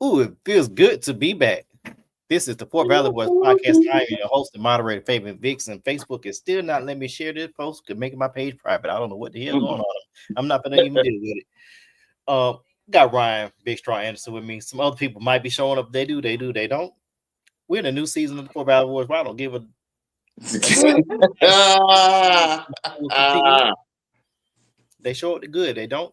Ooh, it feels good to be back. This is the Fort Valley Boys podcast. I am your host and moderator, Fabian Vixen. Facebook is still not letting me share this post. Could make my page private. I don't know what the hell going on. I'm not gonna even deal with it. Got Ryan Big Strong Anderson with me. Some other people might be showing up. They do, they don't. We're in a new season of the Fort Valley Boys. I don't give a they show up the good. They don't.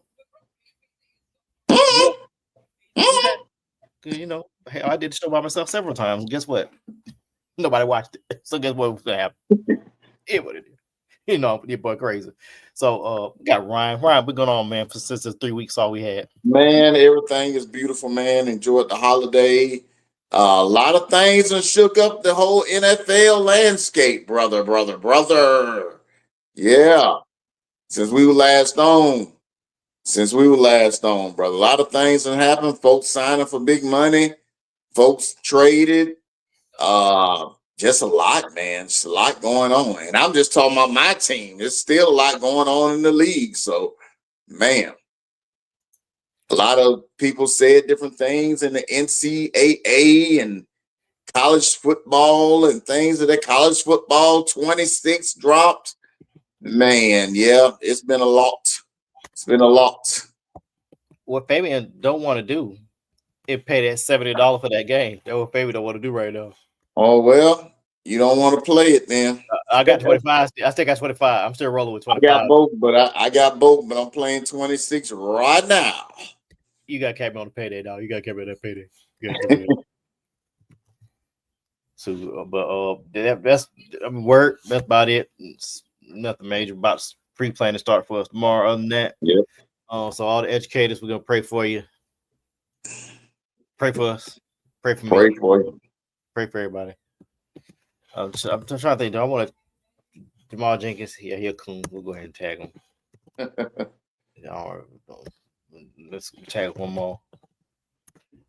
You know, hell, I did the show by myself several times. Guess what? Nobody watched it. So guess what was gonna happen? It would have did. You know, your boy crazy. So we got Ryan. Ryan, we're going on, man, for since it's 3 weeks all we had. Man, everything is beautiful, man. Enjoyed the holiday. A lot of things that shook up the whole NFL landscape, brother. Yeah. Since we were last on. Brother. A lot of things that happened. Folks signing for big money. Folks traded. Just a lot, man. Just a lot going on. And I'm just talking about my team. There's still a lot going on in the league. So, man, a lot of people said different things in the NCAA and college football and things of that. College football 26 dropped. Man, yeah, it's been a lot. What Fabian don't want to do is pay that $70 for that game. That's what Fabian don't want to do right now. Oh, well, you don't want to play it, man. I got 25. I still got 25. I'm still rolling with 25. I got both, but I'm playing 26 right now. You got to carry me on the payday, dog. You got to carry me on that payday. So, but that's work. That's about it. It's nothing major. About pre-plan to start for us tomorrow. Other than that, yeah. So all the educators, we're gonna pray for you. Pray for us. Pray for me. Pray for you. Pray for everybody. I'm trying to think. Do I want to Jamal Jenkins? Yeah, he'll coon. We'll go ahead and tag him. Let's tag one more.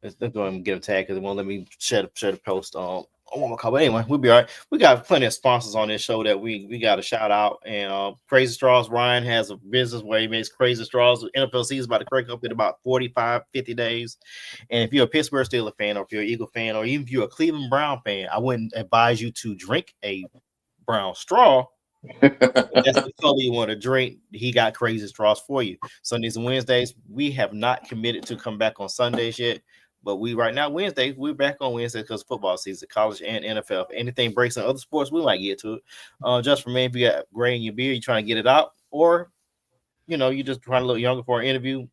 Let's go ahead and get him tagged because it won't let me share the post on one more call. But anyway, we'll be all right. We got plenty of sponsors on this show that we got to shout out. And Crazy Straws, Ryan has a business where he makes crazy straws. The NFL season is about to crank up in about 45, 50 days. And if you're a Pittsburgh Steelers fan, or if you're an Eagle fan, or even if you're a Cleveland Brown fan, I wouldn't advise you to drink a brown straw. That's the color you want to drink. He got Crazy Straws for you. Sundays and Wednesdays, we have not committed to come back on Sundays yet. But we're back on Wednesday because football season, college and NFL. If anything breaks in other sports, we might get to it. Just for me, if you got gray in your beard, you're trying to get it out, or you just trying to look younger for an interview.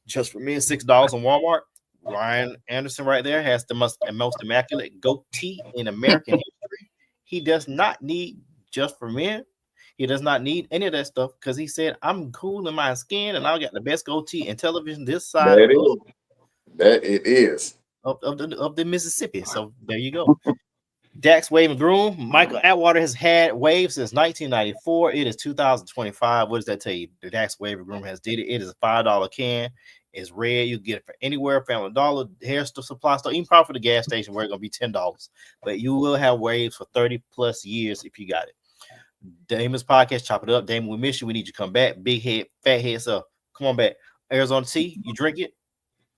Just for me, $6 on Walmart. Ryan Anderson right there has the most immaculate goatee in American history. He does not need Just for Men. He does not need any of that stuff because he said, "I'm cool in my skin and I got the best goatee in television this side." That it is of the Mississippi. So there you go. Dax Wave and Groom. Michael Atwater has had Wave since 1994. It is 2025. What does that tell you? The Dax Wave and Groom has did it. It is a $5 can. It's red. You get it for anywhere. Family Dollar, hair supply store, even probably for the gas station where it's gonna be $10. But you will have Waves for 30 plus years if you got it. Damon's podcast, chop it up. Damon, we miss you. We need you to come back. Big head, fat head. So come on back. Arizona tea, you drink it.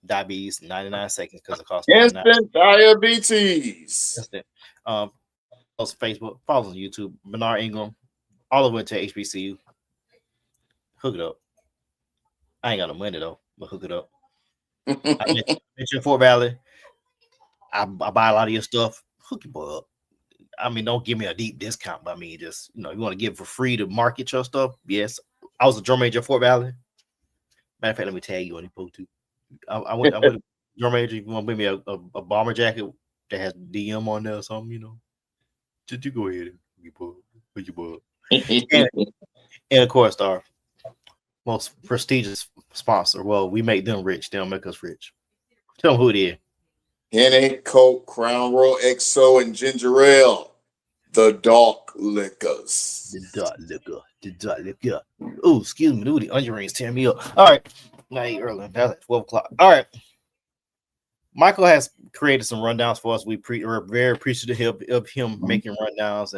Diabetes, 99 seconds because it costs instant diabetes. Also Facebook, follow on YouTube, Bernard Ingram, all of it to HBCU. Hook it up. I ain't got no money though, but hook it up. I mentioned Fort Valley. I buy a lot of your stuff. Hook your boy up. I mean, don't give me a deep discount, but I mean, just you want to give it for free to market your stuff. Yes, I was a drum major at Fort Valley. Matter of fact, let me tag you on the post too. I went drum major. You want to bring me a bomber jacket that has DM on there or something, Just you go ahead and put your boy. And of course, our most prestigious sponsor. Well, we make them rich. They don't make us rich. Tell them who it is. Henny, Coke, Crown Royal, XO, and Ginger Ale. The dark liquors. The dark liquor. Oh, excuse me. Ooh, the onion rings tearing me up. All right. Not early. That's at 12 o'clock. All right. Michael has created some rundowns for us. We're very appreciative of him making rundowns,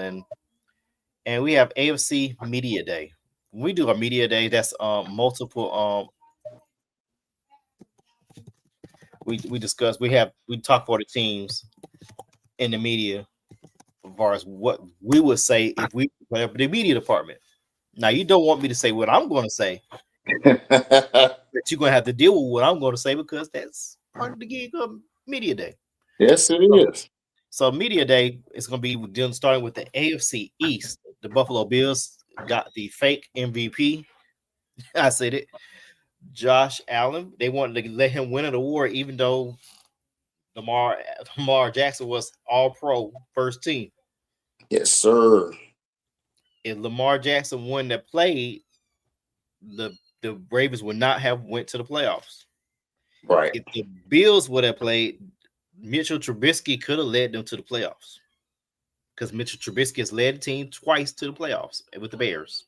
and we have AFC Media Day. When we do a media day, that's multiple we discussed. We talked for the teams in the media as far as what we would say if we whatever the media department. Now you don't want me to say what I'm going to say, but you're going to have to deal with what I'm going to say because that's part of the gig of media day. Yes, it is. So media day is going to be starting with the AFC East. The Buffalo Bills got the fake MVP. I said it. Josh Allen. They wanted to let him win an award, even though Lamar Jackson was all pro first team. Yes, sir. If Lamar Jackson wouldn't have played, the Ravens would not have went to the playoffs. Right. If the Bills would have played, Mitchell Trubisky could have led them to the playoffs because Mitchell Trubisky has led the team twice to the playoffs with the Bears.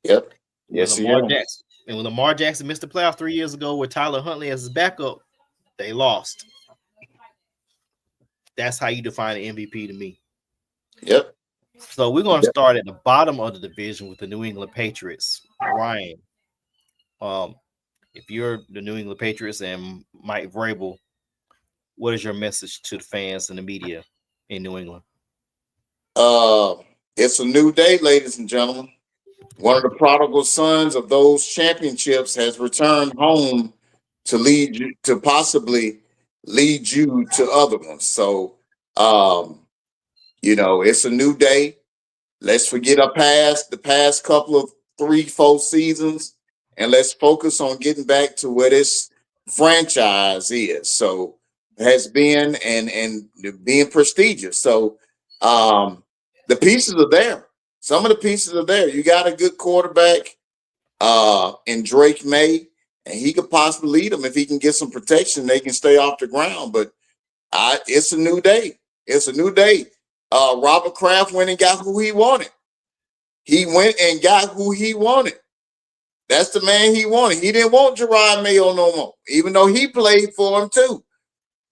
Yep. Yes, when Lamar Jackson missed the playoffs 3 years ago with Tyler Huntley as his backup, they lost. That's how you define an MVP to me. Yep. So we're going to start at the bottom of the division with the New England Patriots. Ryan, if you're the New England Patriots and Mike Vrabel, what is your message to the fans and the media in New England? It's a new day, ladies and gentlemen. One of the prodigal sons of those championships has returned home to possibly lead you to other ones. So, it's a new day. Let's forget the past couple of 3-4 seasons, and let's focus on getting back to where this franchise is. So has been and being prestigious. So the pieces are there. Some of the pieces are there. You got a good quarterback in Drake May, and he could possibly lead them if he can get some protection. They can stay off the ground. But it's a new day. It's a new day. Robert Kraft went and got who he wanted. He went and got who he wanted. That's the man he wanted. He didn't want Jerod Mayo no more, even though he played for him too.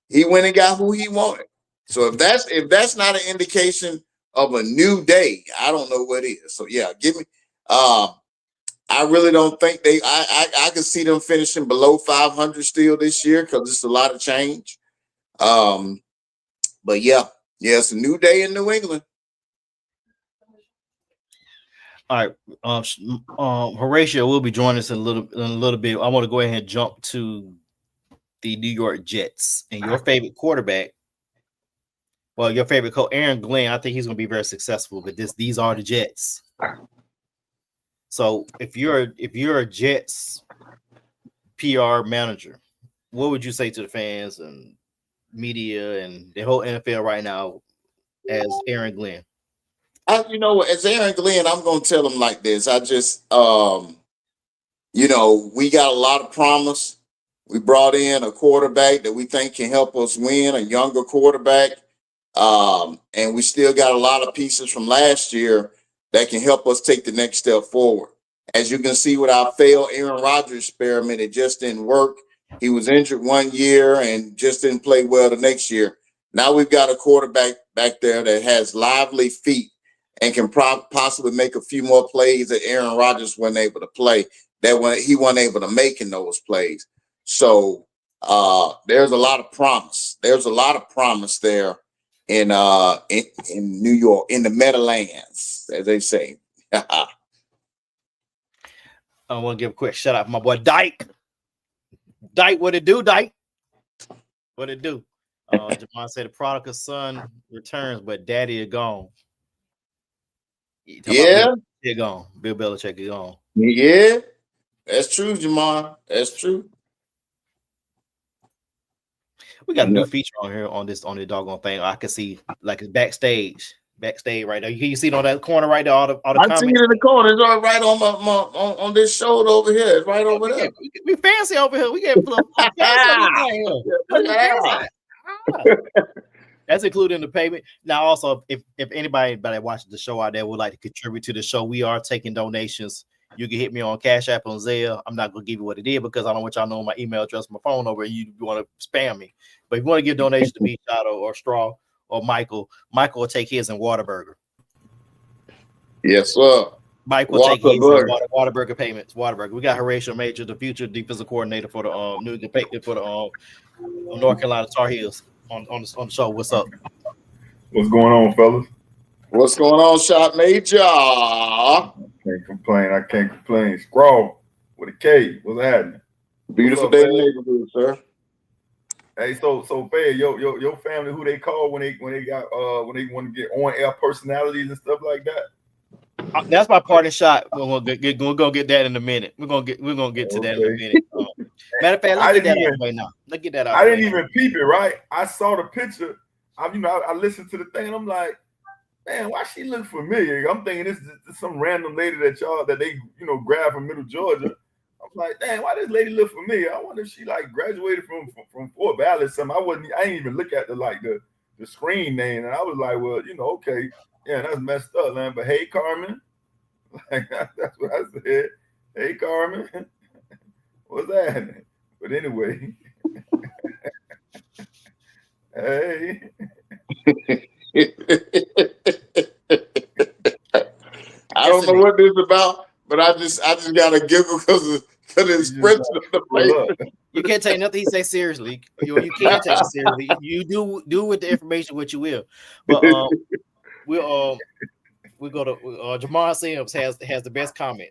He went and got who he wanted. So if that's not an indication of a new day, I don't know what is. So yeah, give me. I really don't think I can see them finishing below 500 still this year because it's a lot of change. But yeah, it's a new day in New England. All right, Horatio will be joining us in a little bit. I want to go ahead and jump to the New York Jets and your favorite quarterback. Well, your favorite coach, Aaron Glenn. I think he's going to be very successful. But these are the Jets. So if you're a Jets PR manager, what would you say to the fans and media and the whole NFL right now as Aaron Glenn? As Aaron Glenn, I'm going to tell him like this. I just, we got a lot of promise. We brought in a quarterback that we think can help us win, a younger quarterback. And we still got a lot of pieces from last year that can help us take the next step forward. As you can see with our failed Aaron Rodgers experiment, it just didn't work. He was injured 1 year and just didn't play well the next year. Now we've got a quarterback back there that has lively feet and can possibly make a few more plays that Aaron Rodgers wasn't able to play, that he wasn't able to make in those plays. So there's a lot of promise. There's a lot of promise there in New York, in the Meadowlands, as they say. I want to give a quick shout out to my boy Dyke. Dyke, what it do, Dyke? What it do? Javon said the prodigal son returns, but daddy is gone. Yeah. He's gone. Bill Belichick is gone. Yeah. That's true, Jamon. That's true. We got a new feature on here on the doggone thing. I can see like it's backstage right there. You see it on that corner right there. All the I comments. see it in the corner. It's right on on this shoulder over here. It's right over there. We fancy over here. We get That's included in the payment. Now, also, if anybody that watches the show out there would like to contribute to the show, we are taking donations. You can hit me on Cash App on Zelle. I'm not going to give you what it is because I don't want y'all know my email address, my phone number, and you want to spam me. But if you want to give donations to me, Shadow or Straw or Michael will take his in Whataburger. Yes, sir. Mike will take his in Whataburger payments. Whataburger. We got Horatio Major, the future defensive coordinator for the New England Patriots, for the of North Carolina Tar Heels on the show. What's up? What's going on, fellas? What's going on, Shot Major? Can't complain. I can't complain. Scrawl with a K. What's happening? Beautiful What's up, day in the Fed? neighborhood, sir. Hey, so Fed, your family, who they call when they want to get on air personalities and stuff like that? That's my parting shot. We're gonna get that in a minute. We're gonna get to that in a minute. Matter of fact, let's get that out of the way now. Let's get that out. I didn't even peep it, right? I saw the picture. I listened to the thing and I'm like, man, why she look familiar? I'm thinking this is some random lady that they grabbed from Middle Georgia. I'm like, damn, why this lady look familiar? I wonder if she like graduated from Fort Valley or something. I didn't even look at the screen name, and I was like, well, okay, yeah, that's messed up, man. But hey, Carmen, like that's what I said. Hey, Carmen, what's that? But anyway, hey. I don't know what this is about, but I just got to giggle because of the expression of the face. You can't take nothing he says seriously. You can't take it seriously. You do with the information what you will. But we go to Jamar Sims has the best comment.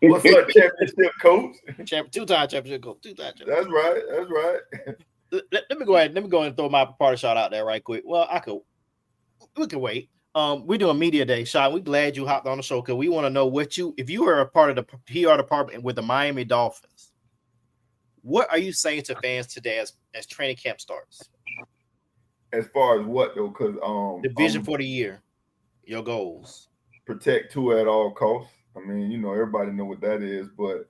What's up, championship coach? Two-time championship coach. That's right. Let me go ahead and throw my party shot out there right quick. Well, we can wait. We're doing media day, Sean. We're glad you hopped on the show because we want to know if you were a part of the PR department with the Miami Dolphins, what are you saying to fans today as training camp starts? As far as what though? Because the vision for the year, your goals. Protect Tua at all costs. I mean, everybody know what that is, but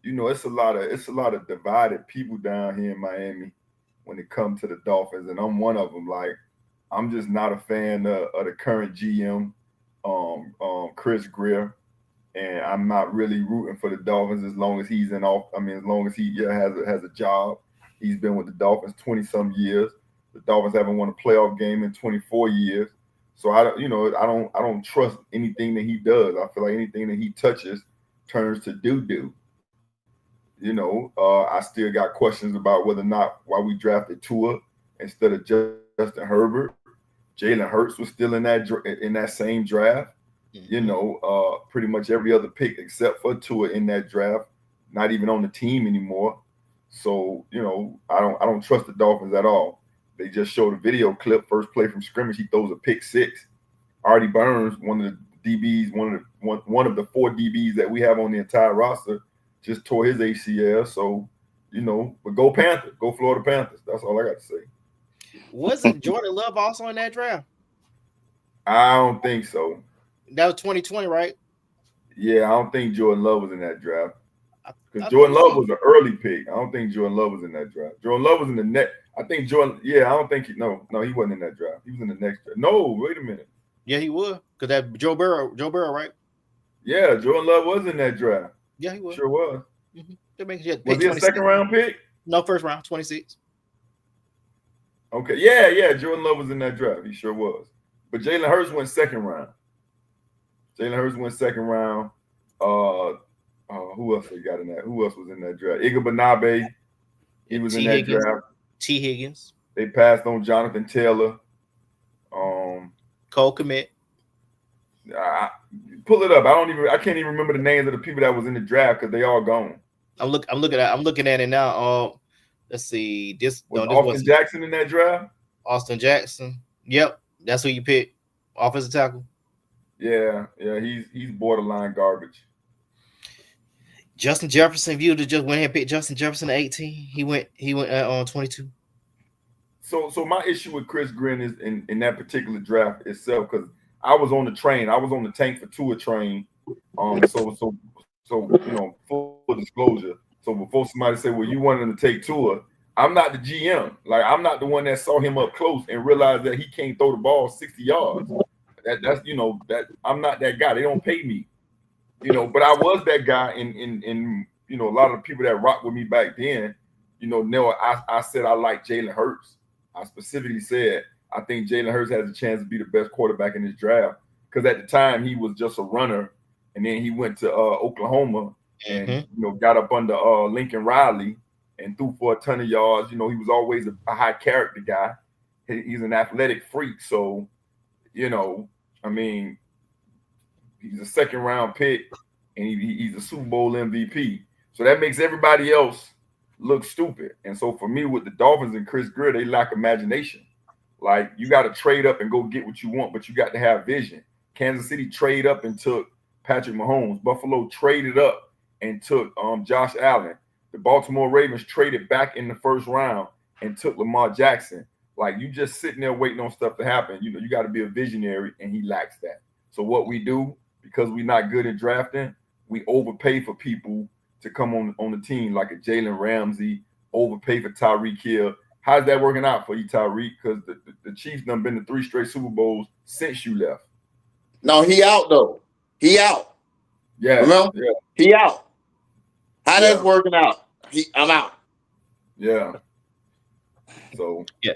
it's a lot of divided people down here in Miami when it comes to the Dolphins, and I'm one of them. Like, I'm just not a fan of the current GM, Chris Greer, and I'm not really rooting for the Dolphins as long as he's as long as he has a job. He's been with the Dolphins 20-some years. The Dolphins haven't won a playoff game in 24 years. So I don't trust anything that he does. I feel like anything that he touches turns to doo-doo. I still got questions about whether or not why we drafted Tua instead of Justin Herbert. Jalen Hurts was still in that same draft. Pretty much every other pick except for Tua in that draft, not even on the team anymore. So I don't trust the Dolphins at all. They just showed a video clip, first play from scrimmage, he throws a pick six. Artie Burns, one of the DBs, one of the 4 DBs that we have on the entire roster, just tore his ACL. So, but go Panthers, go Florida Panthers. That's all I got to say. Wasn't Jordan Love also in that draft? I don't think so. That was 2020, right? Yeah, I don't think Jordan Love was in that draft. Because Jordan Love was an early pick. I don't think Jordan Love was in that draft. Jordan Love was in the next. I think Jordan. Yeah, I don't think he wasn't in that draft. He was in the next draft. No, wait a minute. Yeah, he would. Because that Joe Burrow, right? Yeah, Jordan Love was in that draft. Yeah, he was. Sure was. Mm-hmm. Was he a second round pick? No, first round, 26. Okay, yeah. Jordan Love was in that draft. He sure was. But Jalen Hurts went second round. Who else they got in that? Who else was in that draft? Igor Banabe. He was in that draft. T. Higgins. They passed on Jonathan Taylor. Cole Kmet. Pull it up. I can't even remember the names of the people that was in the draft because they all gone. I'm looking at it now. Let's see. Austin Jackson in that draft? Austin Jackson. Yep. That's who you picked. Offensive tackle. Yeah. He's borderline garbage. Justin Jefferson, if you just went ahead and picked Justin Jefferson at 18, he went on 22. So my issue with Chris Green is in that particular draft itself, because I was on the train. I was on the tank for Tua train. So full disclosure. So before somebody say, well, you wanted him to take Tua, I'm not the GM. Like, I'm not the one that saw him up close and realized that he can't throw the ball 60 yards. That I'm not that guy. They don't pay me. But I was that guy in a lot of the people that rocked with me back then, I said I like Jalen Hurts. I specifically said I think Jalen Hurts has a chance to be the best quarterback in this draft, because at the time he was just a runner, and then he went to Oklahoma and got up under Lincoln Riley, and threw for a ton of yards. You know, he was always a high character guy. He's an athletic freak. So, you know, I mean, he's a second round pick and he's a Super Bowl MVP. So that makes everybody else look stupid. And so for me, with the Dolphins and Chris Greer, they lack imagination. Like, you got to trade up and go get what you want, but you got to have vision. Kansas City traded up and took Patrick Mahomes. Buffalo traded up and took Josh Allen. The Baltimore Ravens traded back in the first round and took Lamar Jackson. Like, you just sitting there waiting on stuff to happen. You know, you got to be a visionary, and he lacks that. So what we do, because we're not good at drafting, we overpay for people to come on the team, like a Jalen Ramsey, overpay for Tyreek Hill. How's that working out for you, Tyreek? Because the Chiefs done been to 3 straight Super Bowls since you left. No, he out though. He out. Yeah. Remember? Yeah. He out. How that's working out? I'm out. Yeah. So yeah.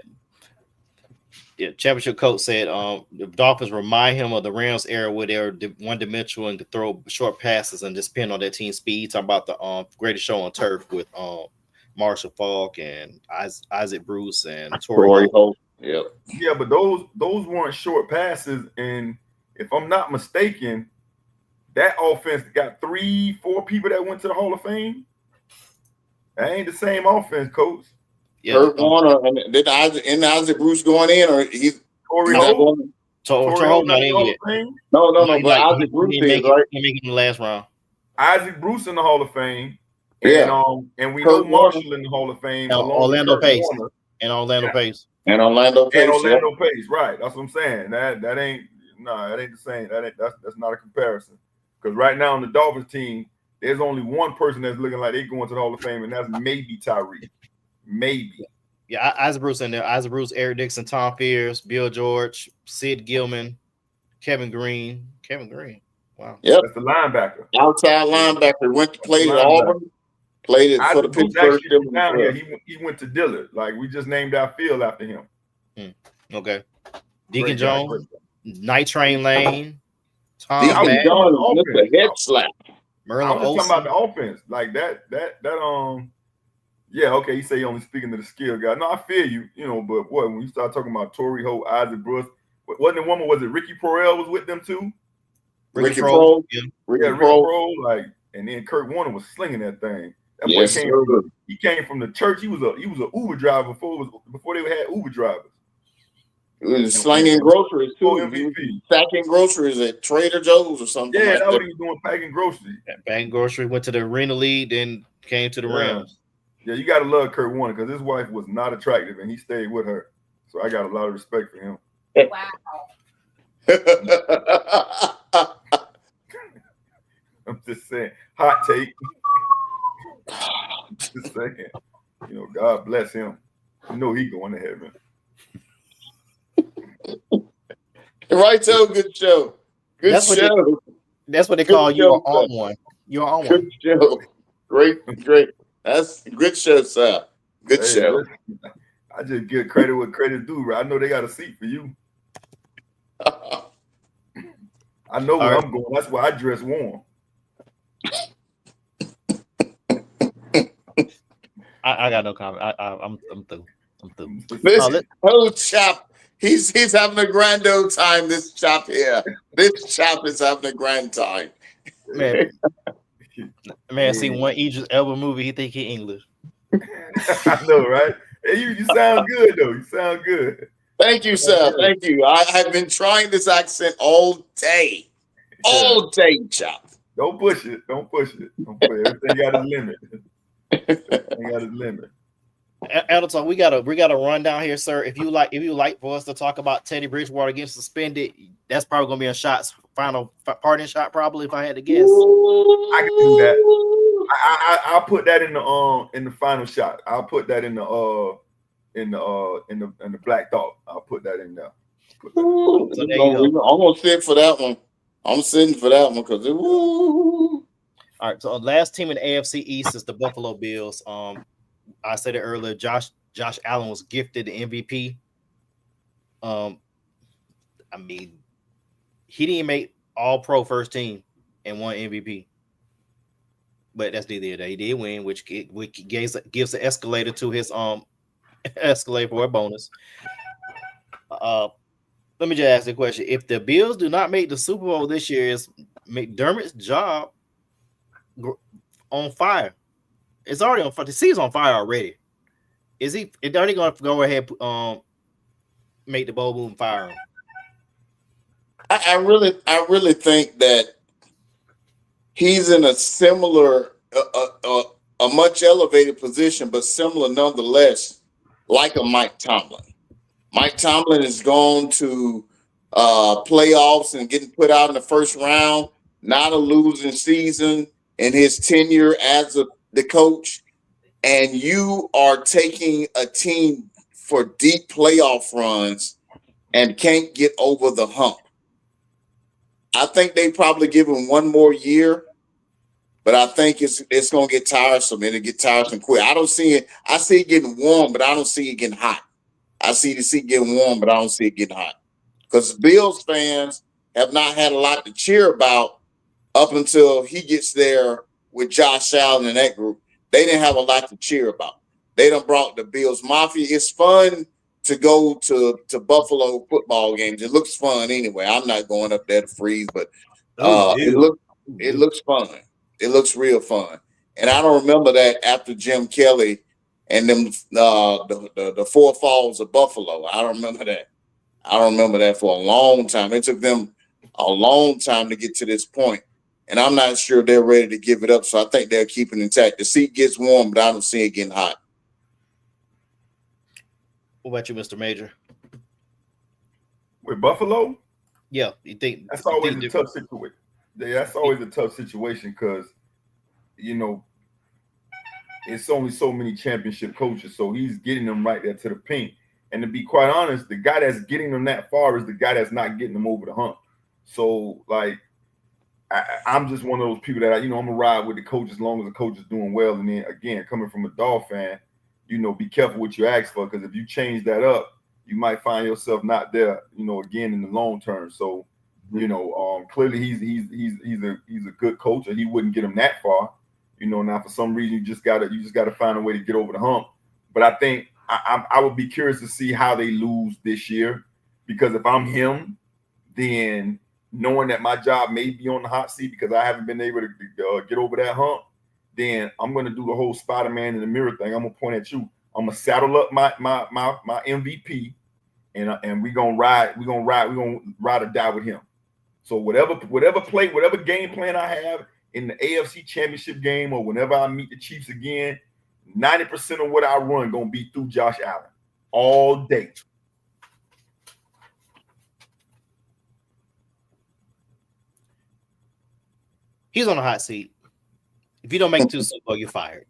Championship coach said the Dolphins remind him of the Rams era where they were one-dimensional and could throw short passes and just depend on their team speed. Talking about the greatest show on turf with Marshall Faulk and Isaac Bruce and Torrey Holt. Yeah. Yeah, but those weren't short passes, and if I'm not mistaken, that offense got 3-4 people that went to the Hall of Fame. That ain't the same offense, coach. Yeah, Kurt Warner and did Isaac Bruce going in, or he's Torrey Holt? Torrey Holt not in yet. No. But Isaac Bruce is right. He making the last round. Isaac Bruce in the Hall of Fame. Yeah. And we know Marshall in the Hall of Fame. Orlando Pace. And Orlando Pace. And Orlando Pace. Right. That's what I'm saying. That ain't the same. That's not a comparison. Because right now on the Dolphins team, there's only one person that's looking like they're going to the Hall of Fame, and that's maybe Tyreek. Maybe. Yeah, Isaac Bruce in there. Isaac Bruce, Eric Dixon, Tom Pierce, Bill George, Sid Gilman, Kevin Green. Wow. Yep. That's the linebacker. Outside linebacker. Went to play at Auburn. Played it for the Pittsburgh Steelers. He went to Dillard. Like, we just named our field after him. Okay. Deacon Jones, Night Train Lane, Tom Deacon Jones with a head slap. I'm just talking about the offense. Like that yeah, okay, you say you're only speaking to the skill guy. No, I feel you, but what, when you start talking about Torrey Holt, Isaac Bruce, wasn't the woman, was it Ricky Proehl was with them too? Ricky Proehl. Ricky Proehl, like, and then Kurt Warner was slinging that thing. That boy came from the church. He was a Uber driver before they had Uber drivers. He was slinging groceries too. MVP. Packing groceries at Trader Joe's or something. Yeah, that's what he was doing, packing groceries. Packing groceries, went to the Arena League, then came to the Rams. Yeah, you got to love Kurt Warner because his wife was not attractive and he stayed with her. So I got a lot of respect for him. Wow. I'm just saying, hot take. Just saying, God bless him. You know he going to heaven. Right, so good show. Good show. That's what they call you on one. You're on one. Good show. Great. That's a good show, sir. Good show. I just give credit what credit due. Right? I know they got a seat for you. I know where I'm going. That's why I dress warm. I got no comment. I'm through. This Chop, he's having a grand old time. This Chop here. This Chop is having a grand time. Man, see one Idris Elba movie, he think he English. I know, right? Hey, you sound good though. You sound good. Thank you, sir. Thank you. I have been trying this accent all day. All day, Chop. Don't push it. Everything got its limit. Everything got its limit. Elton, we got a run down here, sir. If you like for us to talk about Teddy Bridgewater getting suspended, that's probably gonna be a final parting shot, probably, if I had to guess. I can do that. I'll put that in the final shot. I'll put that in the Black Thought. I'll put that in there. So there you go. I'm gonna sit for that one. I'm sitting for that one because all right. So last team in the AFC East is the Buffalo Bills. I said it earlier. Josh Allen was gifted the MVP. I mean, he didn't make All-Pro first team and won MVP. but that's neither here. He did win, which gives an escalator to his escalator for a bonus. Let me just ask the question: if the Bills do not make the Super Bowl this year, is McDermott's job on fire? It's already on fire. The season's on fire already. Is he? Are they going to go ahead make the bowl move and fire him? I really think that he's in a similar, a much elevated position, but similar nonetheless, like a Mike Tomlin. Mike Tomlin has gone to playoffs and getting put out in the first round, not a losing season in his tenure as the coach. And you are taking a team for deep playoff runs and can't get over the hump. I think they probably give him one more year, but I think it's going to get tiresome. It'll get tiresome quick. I don't see it. I see it getting warm, but I don't see it getting hot. I see the seat getting warm, but I don't see it getting hot. Because Bills fans have not had a lot to cheer about up until he gets there with Josh Allen and that group. They didn't have a lot to cheer about. They done brought the Bills Mafia. It's fun to go to Buffalo football games. It looks fun anyway. I'm not going up there to freeze, but it looks fun. It looks real fun. And I don't remember that after Jim Kelly and them the Four Falls of Buffalo. I don't remember that. I don't remember that for a long time. It took them a long time to get to this point. And I'm not sure they're ready to give it up. So I think they'll keep it intact. The seat gets warm, but I don't see it getting hot. What about you, Mr. Major? With Buffalo? Yeah, you think that's always a tough situation. Yeah, that's always a tough situation because, it's only so many championship coaches, so he's getting them right there to the pink. And to be quite honest, the guy that's getting them that far is the guy that's not getting them over the hump. So, like, I'm just one of those people that I'm gonna ride with the coach as long as the coach is doing well. And then again, coming from a Dolphin fan, be careful what you ask for, because if you change that up, you might find yourself not there, again in the long term. So, clearly he's a good coach, or he wouldn't get him that far. Now for some reason you just gotta find a way to get over the hump. But I think I would be curious to see how they lose this year, because if I'm him, then knowing that my job may be on the hot seat because I haven't been able to get over that hump, then I'm going to do the whole Spider-Man in the mirror thing. I'm going to point at you. I'm going to saddle up my MVP, and we're going to ride or die with him. So whatever game plan I have in the AFC Championship game, or whenever I meet the Chiefs again, 90% of what I run going to be through Josh Allen all day. He's on a hot seat. If you don't make it to the Super Bowl, you're fired.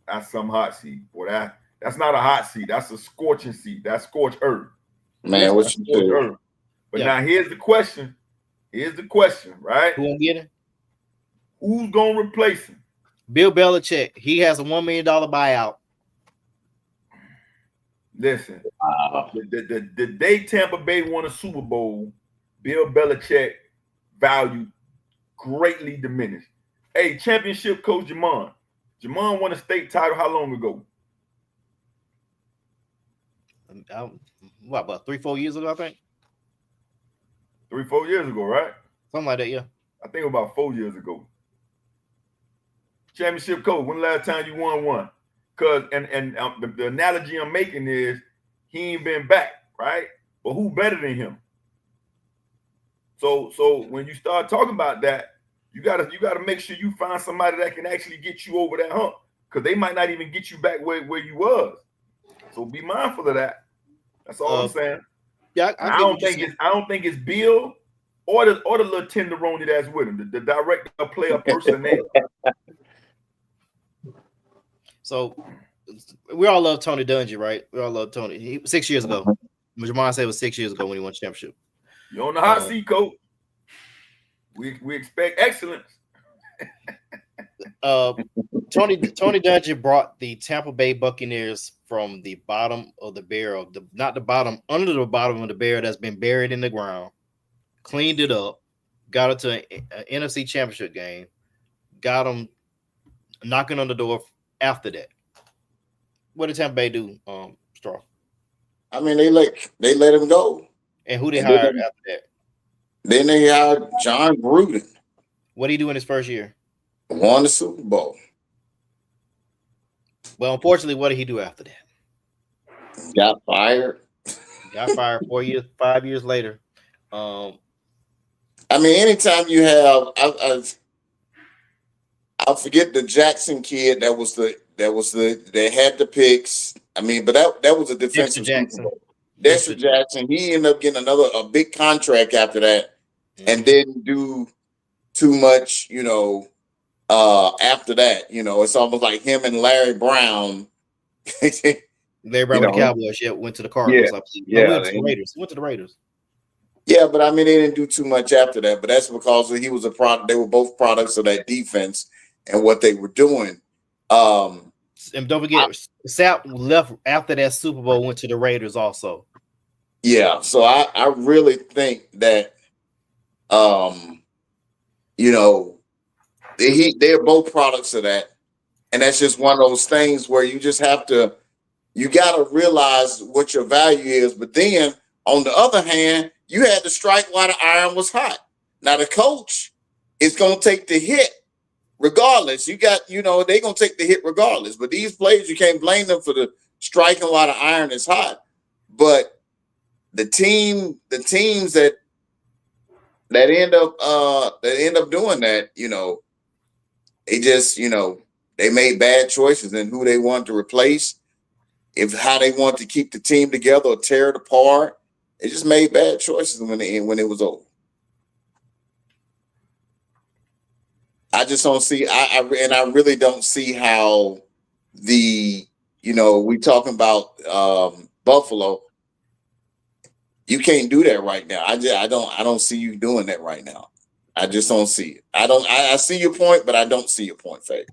That's some hot seat. Boy, that's not a hot seat. That's a scorching seat. That's scorched earth. Man, what you do? But now here's the question. Right? Who won't get it? Who's going to replace him? Bill Belichick. He has a $1 million buyout. Listen, the day Tampa Bay won a Super Bowl, Bill Belichick value greatly diminished. Hey, championship coach Jamon won a state title how long ago? What, about 3-4 years ago, I think? 3-4 years ago, right? Something like that, yeah. I think about 4 years ago. Championship coach, when the last time you won one? Because the analogy I'm making is he ain't been back, right? But who better than him? So when you start talking about that, you gotta make sure you find somebody that can actually get you over that hump, because they might not even get you back where you was. So be mindful of that. That's all I'm saying. Yeah, I don't think it's Bill or the little tenderoni that's with him, the director of player personnel. So we all love Tony Dungy, right? We all love Tony. 6 years ago. Jamon said it was 6 years ago when he won the championship. You're on the hot seat, coach. We expect excellence. Tony Dungy brought the Tampa Bay Buccaneers from the bottom of the barrel, not the bottom, under the bottom of the barrel that's been buried in the ground, cleaned it up, got it to an NFC Championship game, got them knocking on the door after that. What did Tampa Bay do, Straw? I mean, they let him go. And who they And hired after that? Then they hired John Gruden. What did he do in his first year? Won the Super Bowl. Well, unfortunately, what did he do after that? Got fired. Got fired 5 years later. I mean, anytime you have, I forget the Jackson kid that had the picks. I mean, but that was a defensive Jackson. Super Bowl. Dexter Jackson. He ended up getting a big contract after that, and didn't do too much. After that, it's almost like him and Larry Brown. Larry Brown with the Cowboys. Yeah, went to the Cardinals. Went to the Raiders. Yeah, but I mean, they didn't do too much after that. But that's because he was a product. They were both products of that defense and what they were doing. And don't forget, Sapp left after that Super Bowl, went to the Raiders also. Yeah, so I really think that, they're both products of that, and that's just one of those things where you just have to, you got to realize what your value is. But then on the other hand, you had to strike while the iron was hot. Now the coach is going to take the hit regardless. They're going to take the hit regardless. But these players, you can't blame them for the striking while the iron is hot. But the teams that end up doing that, they just, they made bad choices in who they want to replace, how they want to keep the team together or tear it apart. They just made bad choices when it was over. I just don't see. I really don't see how we talking about Buffalo. You can't do that right now. I don't see you doing that right now. I just don't see it. I see your point, but I don't see your point, Faye.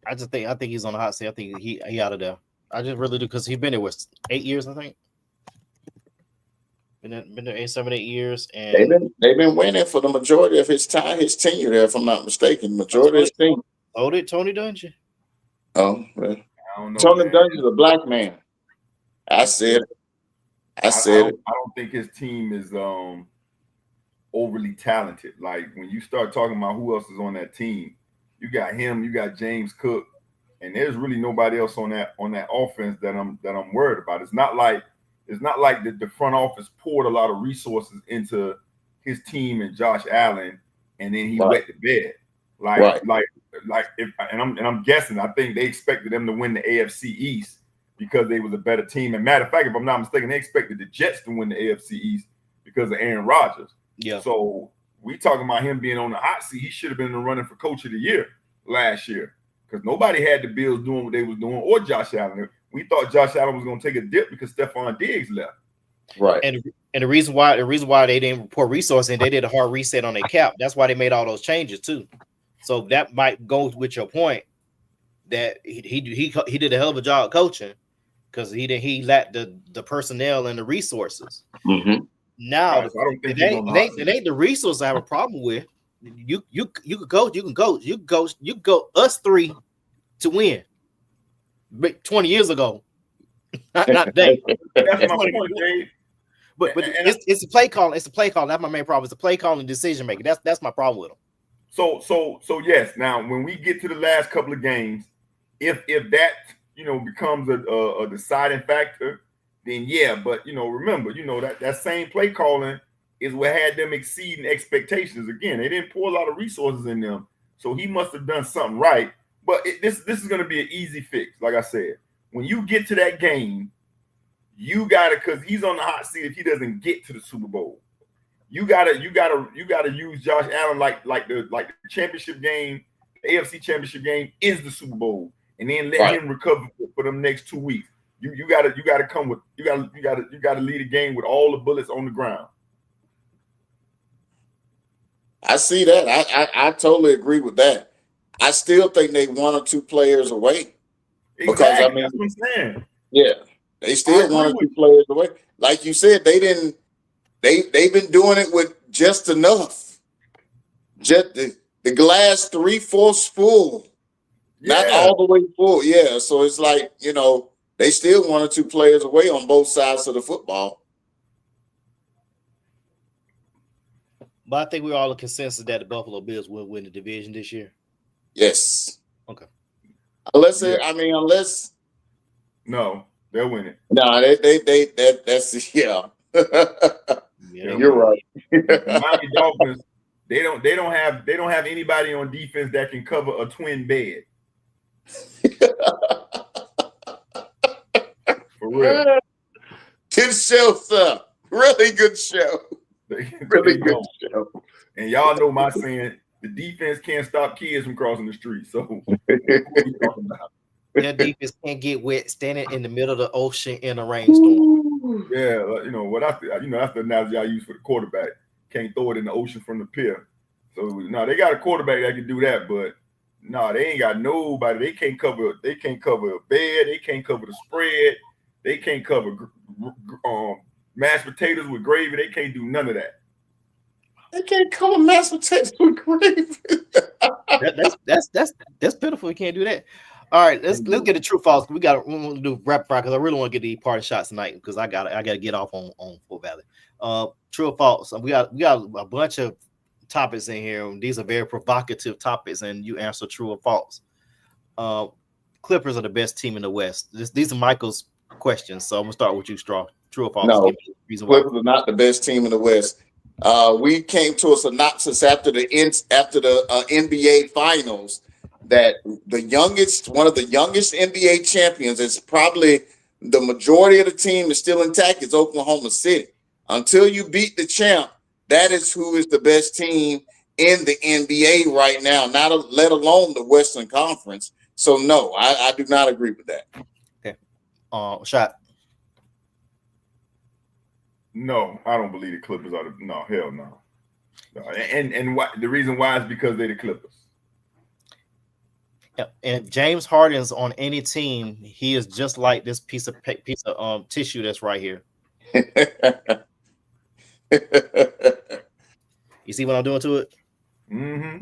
I think he's on the hot seat. I think he out of there. I just really do, because he's been there 8 years, I think. Been there 7, 8 years, and they've been winning for the majority of his tenure there, if I'm not mistaken. Majority of his team. Oh, did Tony Dungy? Oh, well. I don't know, Tony Dungy's a black man. I said it. I don't think his team is overly talented. Like, when you start talking about who else is on that team, you got him, you got James Cook, and there's really nobody else on that offense that I'm worried about. It's not like the front office poured a lot of resources into his team and Josh Allen, and then he wet the bed. I'm guessing, I think they expected them to win the AFC East because they was a better team. And matter of fact, if I'm not mistaken, they expected the Jets to win the AFC East because of Aaron Rodgers. Yeah. So we talking about him being on the hot seat. He should have been in the running for Coach of the Year last year, because nobody had the Bills doing what they was doing, or Josh Allen. We thought Josh Allen was going to take a dip because Stephon Diggs left. Right. And the reason why they didn't pour resources in, they did a hard reset on their cap. That's why they made all those changes too. So that might go with your point that he did a hell of a job coaching, because he lacked the personnel and the resources. Mm-hmm. Now it ain't the resources I have a problem with. You could coach. You can go us three to win. But 20 years ago, not today. That's my point, Dave. But it's a play call. It's a play call. That's my main problem. It's a play call and decision making. That's my problem with them. So yes. Now, when we get to the last couple of games, if that becomes a deciding factor, then yeah. But remember, that same play calling is what had them exceeding expectations. Again, they didn't pour a lot of resources in them, so he must have done something right. But this is going to be an easy fix. Like I said, when you get to that game, you got to, because he's on the hot seat if he doesn't get to the Super Bowl. You gotta use Josh Allen like the championship game, the AFC championship game is the Super Bowl, and then let him recover for them next 2 weeks. You gotta lead a game with all the bullets on the ground. I see that. I totally agree with that. I still think they 1 or 2 players away. Because that's what I'm saying. Yeah, they still 1 or 2 players away. Like you said, they've been doing it with just enough. Just the glass 3/4 full Not all the way full. Yeah. So it's like, they still 1 or 2 players away on both sides of the football. But I think we're all in consensus that the Buffalo Bills will win the division this year. Yes. Okay. Unless no, they'll win it. No, that's yeah. You're right. Miami Dolphins, they don't have anybody on defense that can cover a twin bed. For real. Good show, sir. Really good show. Really good show. And y'all know my saying, the defense can't stop kids from crossing the street. So what are we talking about? Their defense can't get wet standing in the middle of the ocean in a rainstorm. Yeah, that's the analogy I use for the quarterback. Can't throw it in the ocean from the pier. So no, they got a quarterback that can do that, but no, they ain't got nobody. They can't cover a bed. They can't cover the spread. They can't cover mashed potatoes with gravy. They can't do none of that. They can't cover mashed potatoes with gravy. That's pitiful. You can't do that. All right, let's get the true false. We got to do rapid fire because I really want to get the party shots tonight because I got to get off on Full Valley. True or false? We got a bunch of topics in here. These are very provocative topics, and you answer true or false. Clippers are the best team in the West. These are Michael's questions, so I'm gonna start with you, Straw. True or false? No, Clippers are not the best team in the West. We came to a synopsis after the NBA Finals that one of the youngest NBA champions, is probably the majority of the team is still intact, is Oklahoma City. Until you beat the champ, that is who is the best team in the NBA right now, let alone the Western Conference. So no, I do not agree with that. Okay. Shot. No, I don't believe the Clippers are no, hell no. And the reason why is because they're the Clippers. Yeah, and James Harden's on any team, he is just like this piece of tissue that's right here. You see what I'm doing to it? Mm-hmm.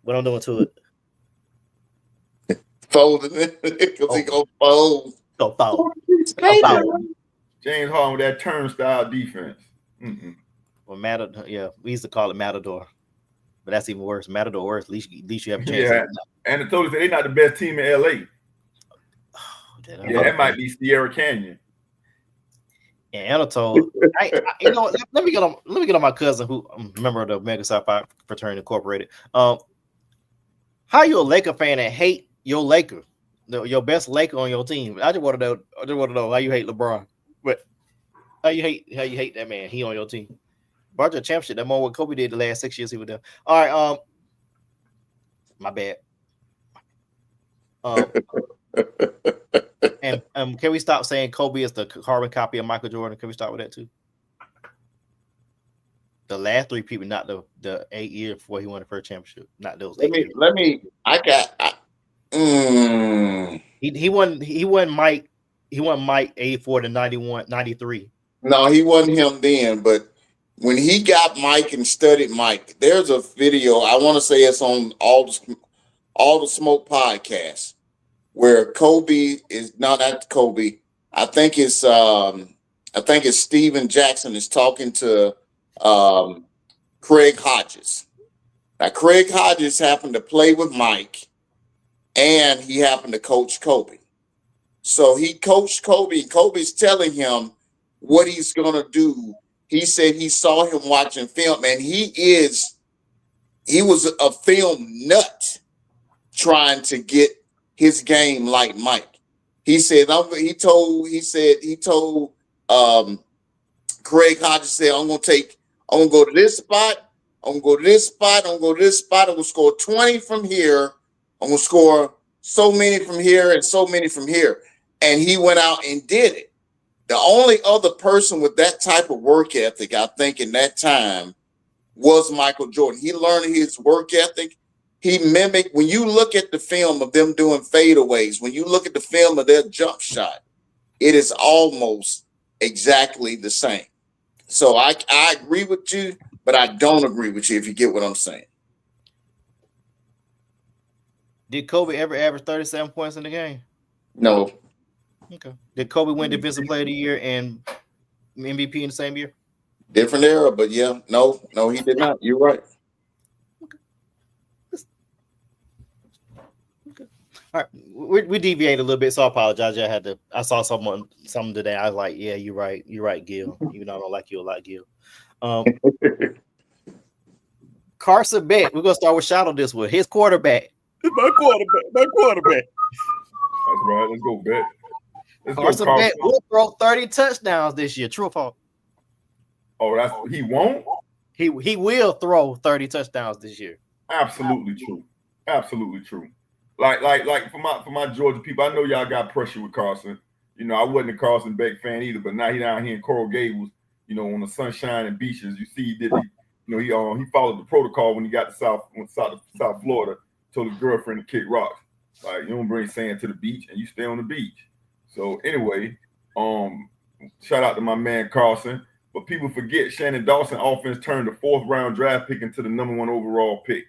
What I'm doing to it? Folding it because he gonna fold. Go foul. James Harden with that turnstile defense. Mm-mm. Well, we used to call it Matador, but that's even worse. Matador worse. At least you have a chance. Yeah, and the total said they're not the best team in LA. That might be Sierra Canyon. And Anatole, let me get on my cousin who I'm a member of the Mega Psi Phi Fraternity Incorporated. How you a Laker fan and hate your Laker, your best Laker on your team? I just want to know how you hate LeBron, but how you hate that man? He on your team. Brought your championship. That more what Kobe did the last 6 years he was there. All right, my bad. And can we stop saying Kobe is the carbon copy of Michael Jordan? Can we start with that too? The last 3 people, not the 8 years before he won the first championship, not those. He won Mike 84 to 91, 93. No, he wasn't him then, but when he got Mike and studied Mike, there's a video, I want to say it's on All the Smoke podcast, where Kobe is not Kobe. I think it's Steven Jackson is talking to Craig Hodges. Now, Craig Hodges happened to play with Mike, and he happened to coach Kobe. So he coached Kobe. Kobe's telling him what he's gonna do. He said he saw him watching film, and he was a film nut trying to get his game like Mike. He said he told Craig Hodges, said, I'm gonna go to this spot, I'm gonna go to this spot, I'm gonna go to this spot, I'm gonna score 20 from here, I'm gonna score so many from here and so many from here. And he went out and did it. The only other person with that type of work ethic, I think, in that time was Michael Jordan. He learned his work ethic. He mimicked, when you look at the film of them doing fadeaways, when you look at the film of their jump shot, it is almost exactly the same. So I agree with you, but I don't agree with you, if you get what I'm saying. Did Kobe ever average 37 points in the game? No, Okay. Did Kobe win Defensive Player of the Year and MVP in the same year? different era, but yeah, no, he did not. You're right. Okay. All right, we deviated a little bit, so I apologize. I saw something today. I was like, yeah, you're right, Gil. Even though I don't like you a lot, Gil. Carson Beck. We're gonna start with Shadow this one. His quarterback. My quarterback. That's right. Let's go, Bet. Carson Beck will throw 30 touchdowns this year. True or false? Oh, he won't. He will throw 30 touchdowns this year. Absolutely true. Absolutely true. Like for my Georgia people, I know y'all got pressure with Carson. You know, I wasn't a Carson Beck fan either, but now he down here in Coral Gables, you know, on the sunshine and beaches. You see, he followed the protocol when he got to South Florida. Told his girlfriend to kick rocks. Like, you don't bring sand to the beach and you stay on the beach. So anyway, shout out to my man Carson. But people forget Shannon Dawson offense turned the 4th round draft pick into the number 1 overall pick.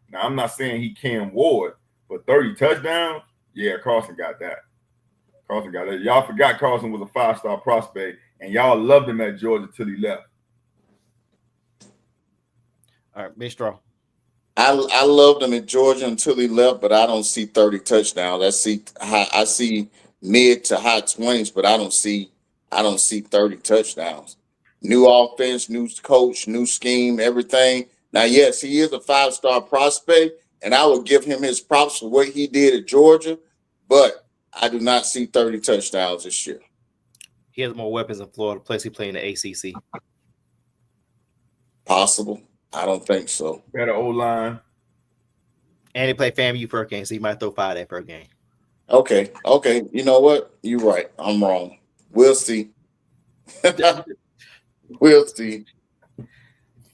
Now, I'm not saying he Cam Ward, but 30 touchdowns, yeah, Carson got that. Y'all forgot Carson was a 5-star prospect, and y'all loved him at Georgia till he left. All right, Big Straw. I loved him at Georgia until he left, but I don't see 30 touchdowns. I see mid to high 20s, but I don't see 30 touchdowns. New offense, new coach, new scheme, everything. Now, yes, he is a 5-star prospect, and I would give him his props for what he did at Georgia, but I do not see 30 touchdowns this year. He has more weapons in Florida, plus he played in the ACC. Possible. I don't think so. Better O-line. And he played FAMU per game, so he might throw 5 that per game. Okay. You know what? You're right. I'm wrong. We'll see. We'll see.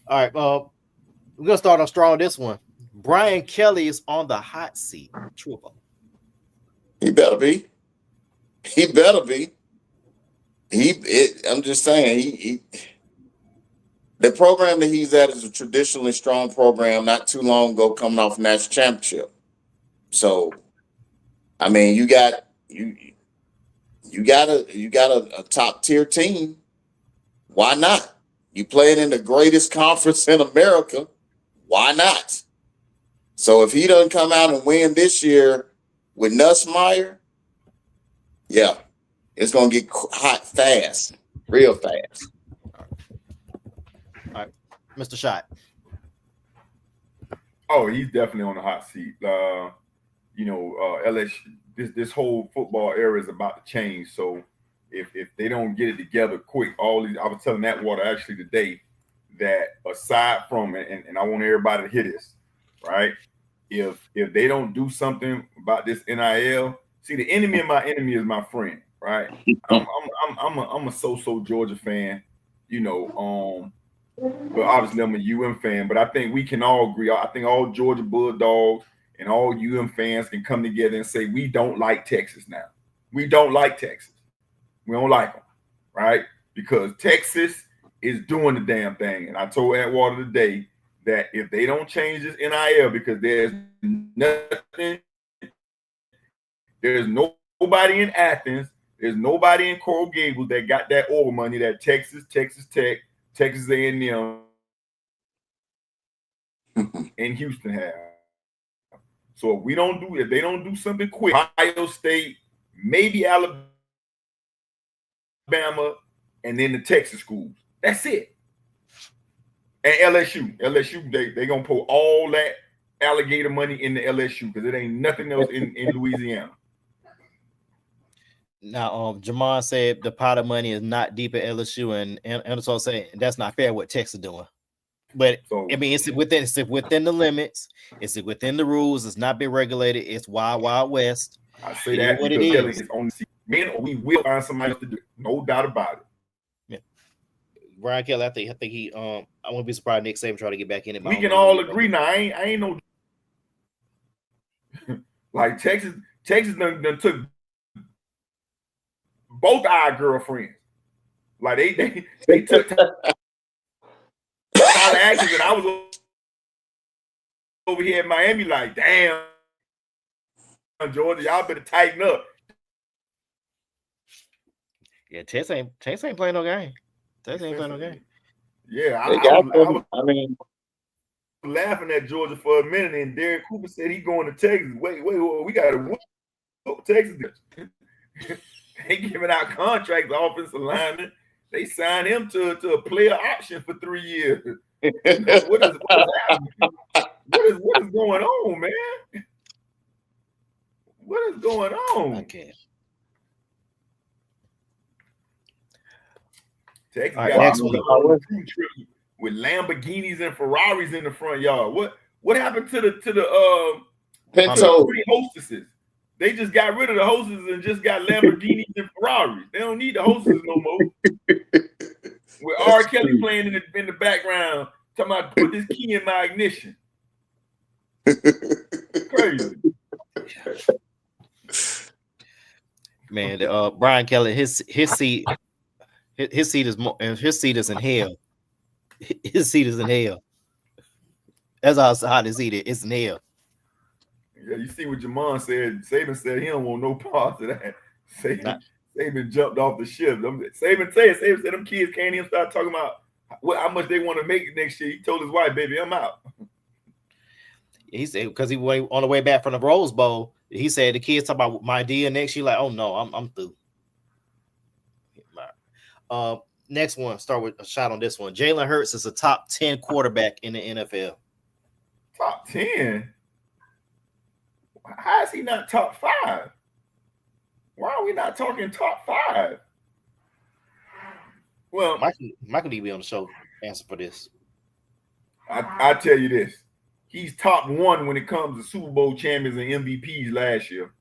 All right. We're going to start on strong this one. Brian Kelly is on the hot seat. True or false? He better be. I'm just saying, the program that he's at is a traditionally strong program. Not too long ago, coming off national championship. So, I mean, you got a top tier team. Why not? You playing in the greatest conference in America. Why not? So if he doesn't come out and win this year with Nussmeier, yeah, it's gonna get hot fast, real fast. All right, Mr. Shot. Oh, he's definitely on the hot seat. LSU, this whole football era is about to change. So if they don't get it together quick, I was telling that water actually today that aside from it, and I want everybody to hear this, right? If they don't do something about this NIL, see, the enemy of my enemy is my friend, right? I'm a so Georgia fan, but obviously I'm a UM fan. But I think we can all agree. I think all Georgia Bulldogs and all UM fans can come together and say we don't like Texas now. We don't like Texas. We don't like them, right? Because Texas is doing the damn thing. And I told Atwater today that if they don't change this NIL, because there's nobody in Athens, there's nobody in Coral Gables that got that over money that Texas Tech, Texas A&M, and Houston have. So if they don't do something quick, Ohio State, maybe Alabama, and then the Texas schools. That's it. And LSU, they gonna put all that alligator money in the LSU because it ain't nothing else in Louisiana. Now, Jamon said the pot of money is not deep at LSU, and Anderson saying that's not fair what Texas is doing. But I mean, it's within the limits. It's within the rules. It's not been regulated. It's wild west. I say that what it is. We will find somebody else to do it. No doubt about it. Yeah. Brian Kelly, I think he. I wouldn't be surprised Nick Saban try to get back in it. We can all agree now. I ain't no like Texas done took both our girlfriends. Like they took Tyler Atkins, and I was over here in Miami like, damn, Georgia. Y'all better tighten up. Yeah, Chase ain't playing no game. Chase ain't playing no game. Yeah, They I got was them. laughing at Georgia for a minute, and Derek Cooper said he going to Texas. Wait, we got to whoop Texas. They giving out contracts, offensive lineman. They signed him to a player option for 3 years. What is happening? What is going on, man? What is going on? Okay. Texas All right, got next a crew trip with Lamborghinis and Ferraris in the front yard. What happened to the Pinto hostesses? They just got rid of the hostesses and just got Lamborghinis and Ferraris. They don't need the hostesses no more. With R. Kelly playing in the background, talking about put this key in my ignition. Crazy. Man, Brian Kelly, his seat is in hell. His seat is in hell. That's how hot his seat is. It's in hell. Yeah, you see what Jamon said. Saban said he don't want no parts of that. Saban jumped off the ship. Saban said them kids can't even start talking about how much they want to make next year. He told his wife, "Baby, I'm out." He said because he went on the way back from the Rose Bowl. He said the kids talk about my deal next year. Like, oh no, I'm through. Next one, start with a shot on this one. Jalen Hurts is a top 10 quarterback in the NFL. Top 10? How is he not top 5? Why are we not talking top 5? Well, Michael D be on the show answer for this. I tell you this. He's top 1 when it comes to Super Bowl champions and MVPs last year.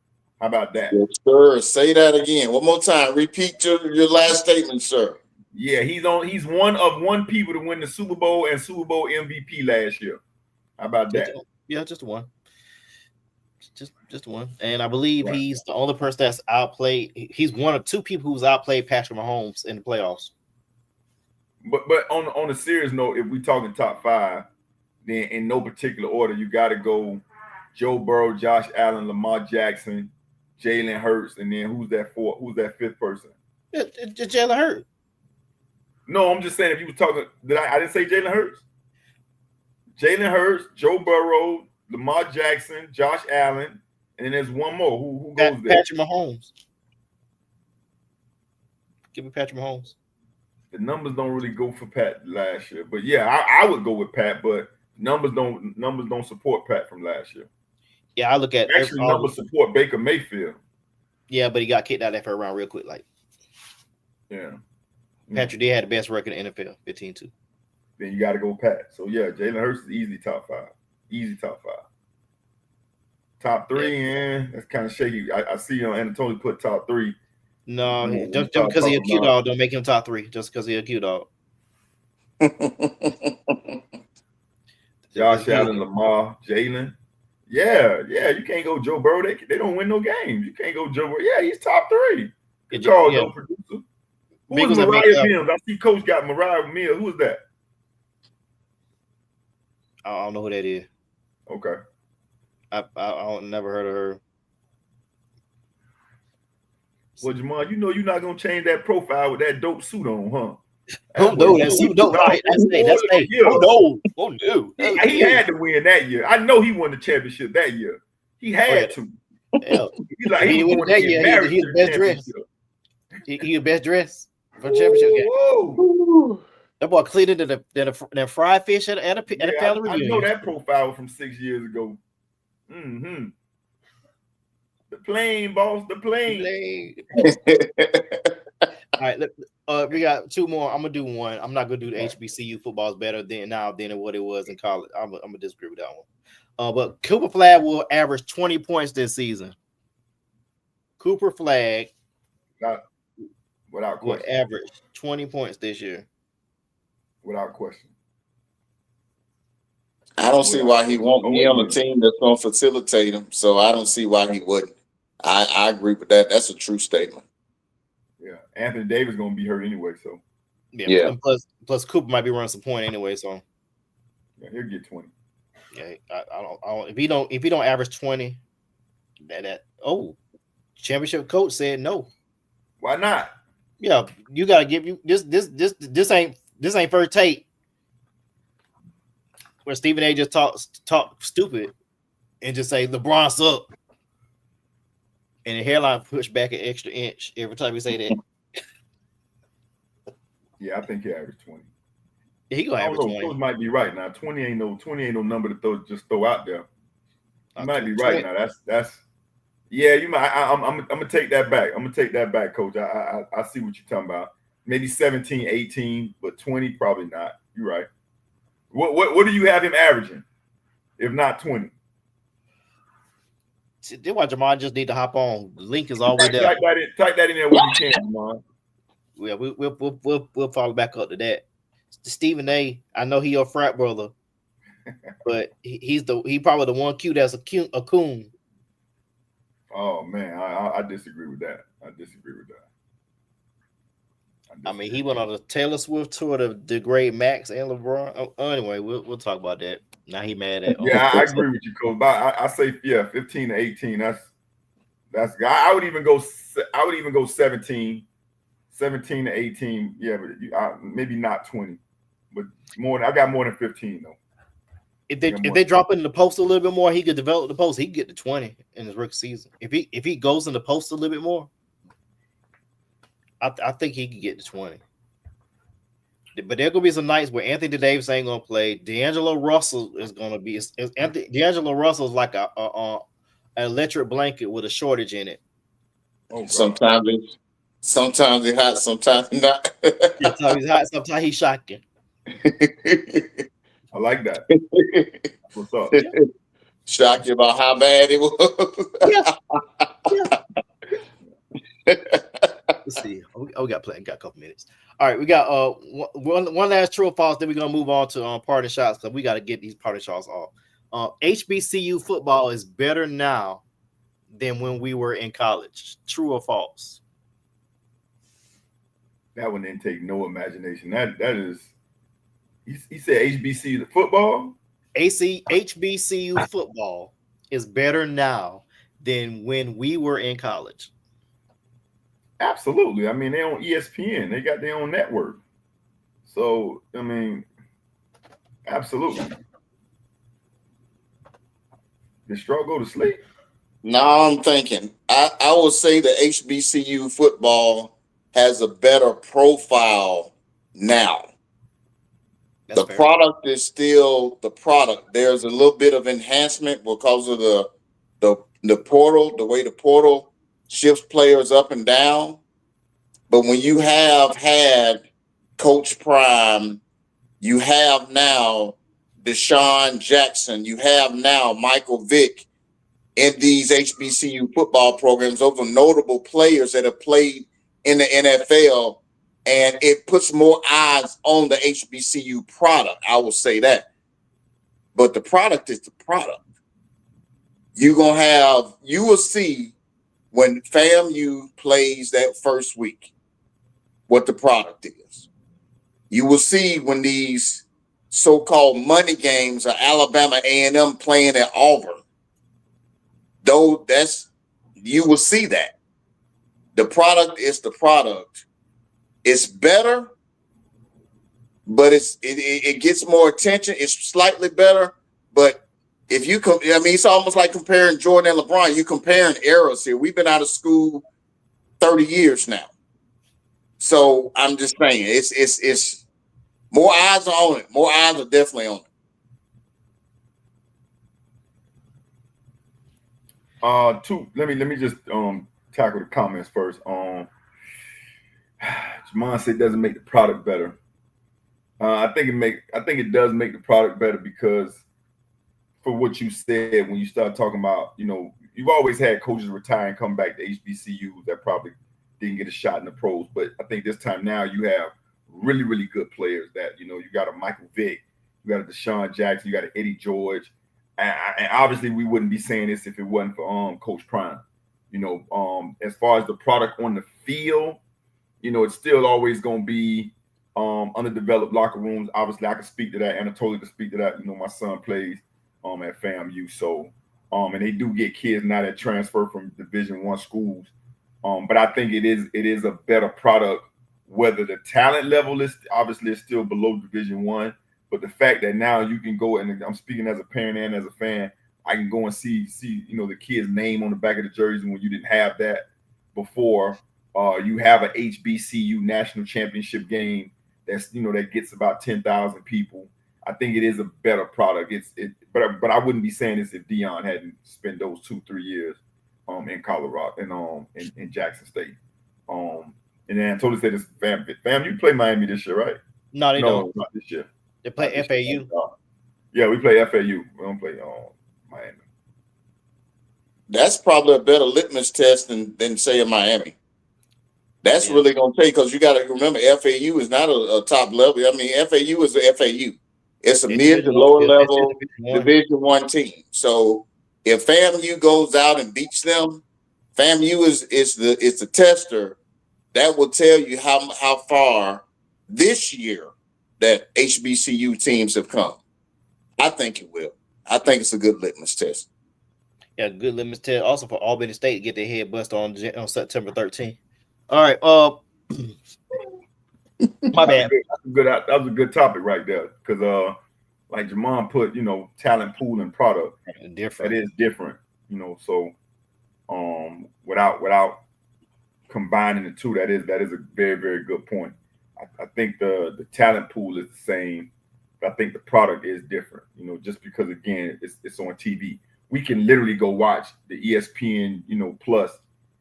How about that? Yes, sir. Say that again. One more time. Repeat your last statement, sir. Yeah, he's one of people to win the Super Bowl and Super Bowl MVP last year. How about that? Just one. Just one. And I believe he's the only person that's outplayed. He's one of 2 people who's outplayed Patrick Mahomes in the playoffs. But on a serious note, if we talking top 5, then in no particular order, you got to go Joe Burrow, Josh Allen, Lamar Jackson, Jalen Hurts, and then who's that 5th person? It's Jalen Hurts. No, I'm just saying if you were talking, I didn't say Jalen Hurts. Jalen Hurts, Joe Burrow, Lamar Jackson, Josh Allen, and then there's one more. Who goes there? Patrick Mahomes. Give me Patrick Mahomes. The numbers don't really go for Pat last year, but yeah, I would go with Pat, but numbers don't support Pat from last year. Yeah, I look at numbers support Baker Mayfield. Yeah, but he got kicked out that first round real quick. Like, yeah. Patrick did have the best record in the NFL, 15-2. Then you got to go Pat. So yeah, Jalen Hurts is easily top 5. Easy top 5. Top 3, that's kind of shaky. I see Anatoly put top 3. No, just because he's a cute dog, don't make him top 3. Just because he's a cute dog. Josh Allen, Lamar, Jalen. Yeah, you can't go Joe Burrow. They don't win no games. You can't go Joe Burrow. Yeah, he's top 3. Good job, no producer. Who was Mariah Mills? I see Coach got Mariah Mills. Who is that? I don't know who that is. Okay. I never heard of her. Well, Jamal, you're not gonna change that profile with that dope suit on, huh? Oh no, that suit dope. Right, that's fake. Oh no. He had to win that year. I know he won the championship that year. He had to. Yeah. He's like he won that year. He was best dressed. He was best dressed for the championship game. That boy cleaner than a fried fish at a family reunion. I know that profile from 6 years ago. Mm-hmm. The plane, boss. The plane. All right, we got 2 more. I'm gonna do one. I'm not gonna do the HBCU football is better than what it was in college. I'm gonna disagree with that one. But Cooper Flagg will average 20 points this season. Cooper Flagg without question will average 20 points this year. Without question. I don't see why he won't be on a team that's going to facilitate him. So I don't see why he wouldn't. I agree with that. That's a true statement. Yeah, Anthony Davis going to be hurt anyway. So yeah. Plus Cooper might be running some point anyway. So yeah, he'll get 20. Yeah, I don't. If he don't average 20, Championship coach said no. Why not? Yeah, you gotta give you this ain't first take where Stephen A just talk stupid and just say LeBron's up. And the hairline pushed back an extra inch every time you say that. Yeah, I think he averaged 20. He gonna average 20. Coach might be right now. 20 ain't no number to throw out there. You might be 20. right now. That's yeah. You might. I'm gonna take that back. I'm gonna take that back, Coach. I see what you're talking about. Maybe 17, 18, but 20 probably not. You're right. What do you have him averaging? If not 20. Then why Jamon just need to hop on. The link is already there. Type that in there when you can, Jamon. Yeah, we'll follow back up to that. Stephen A. I know he your frat brother, but he probably the one cute as a coon. Oh man, I disagree with that. I mean, he went on a Taylor Swift tour to degrade Max and LeBron. Oh, anyway, we'll talk about that. Now he mad at. Yeah, I agree with you, Coach. But I say 15 to 18. That's. I would even go 17 to 18. Yeah, but maybe not 20, but more. I got more than 15 though. If they drop in the post a little bit more, he could develop the post. He could get to 20 in his rookie season. If he goes in the post a little bit more, I think he could get to 20. But there gonna be some nights where Anthony Davis ain't gonna play. D'Angelo Russell is gonna be. D'Angelo Russell is like an electric blanket with a shortage in it. Oh, sometimes it's hot, sometimes not. Sometimes he's hot, sometimes he's shocking. I like that. What's up? Shock you about how bad it was. Yeah. Let's see. We got a couple minutes. All right, we got one last true or false. Then we're gonna move on to party shots because we got to get these party shots off. HBCU football is better now than when we were in college. True or false? That one didn't take no imagination. That is. He said HBCU football. HBCU football is better now than when we were in college. Absolutely. I mean, they're on ESPN. They got their own network. So, I mean, absolutely. Did Straw go to sleep? Now I'm thinking. I would say the HBCU football has a better profile now. That's the fair. product is still the product. There's a little bit of enhancement because of the portal, the way the portal shifts players up and down. But when you have had Coach Prime, you have now Deshaun Jackson, you have now Michael Vick in these HBCU football programs. Those are notable players that have played in the NFL. And it puts more eyes on the HBCU product. I will say that. But the product is the product. You will see when FAMU plays that first week what the product is. You will see when these so-called money games are Alabama A&M playing at Auburn. Though you will see that. The product is the product. It's better, but it gets more attention. It's slightly better, but if you it's almost like comparing Jordan and LeBron. You comparing eras here. We've been out of school 30 years now, so I'm just saying it's more eyes are on it. More eyes are definitely on it. Let me just tackle the comments first. Jamon said it doesn't make the product better. I think it does make the product better because for what you said when you start talking about, you've always had coaches retire and come back to HBCUs that probably didn't get a shot in the pros. But I think this time now you have really, really good players that, you got a Michael Vick, you got a Deshaun Jackson, you got an Eddie George. And obviously we wouldn't be saying this if it wasn't for Coach Prime. As far as the product on the field, it's still always going to be underdeveloped locker rooms. Obviously, I can speak to that. Anatoly can speak to that. My son plays at FAMU. So, And they do get kids now that transfer from Division I schools. But I think it is a better product. Whether the talent level is obviously is still below Division I, but the fact that now you can go, and I'm speaking as a parent and as a fan, I can go and see the kid's name on the back of the jersey when you didn't have that before. You have an HBCU national championship game that gets about 10,000 people. I think it is a better product. But I wouldn't be saying this if Dion hadn't spent those 2-3 years in Colorado and in Jackson State. And then I totally said this, fam, you play Miami this year, right? No, they don't. Not this year. They play FAU. Yeah, we play FAU. We don't play Miami. That's probably a better litmus test than say in Miami. That's really going to take, because you got to remember FAU is not a top level. I mean, FAU is a FAU. It's a mid to lower level Division I team. So if FAMU goes out and beats them, FAMU is the tester that will tell you how far this year that HBCU teams have come. I think it will. I think it's a good litmus test. Yeah, good litmus test. Also for Albany State to get their head bust on September 13th. All right. My bad. That was a good topic right there, because like Jamon put, talent pool and product. Different. That is different, So without combining the two, that is a very, very good point. I think the talent pool is the same, but I think the product is different. Just because again it's on TV. We can literally go watch the ESPN, Plus,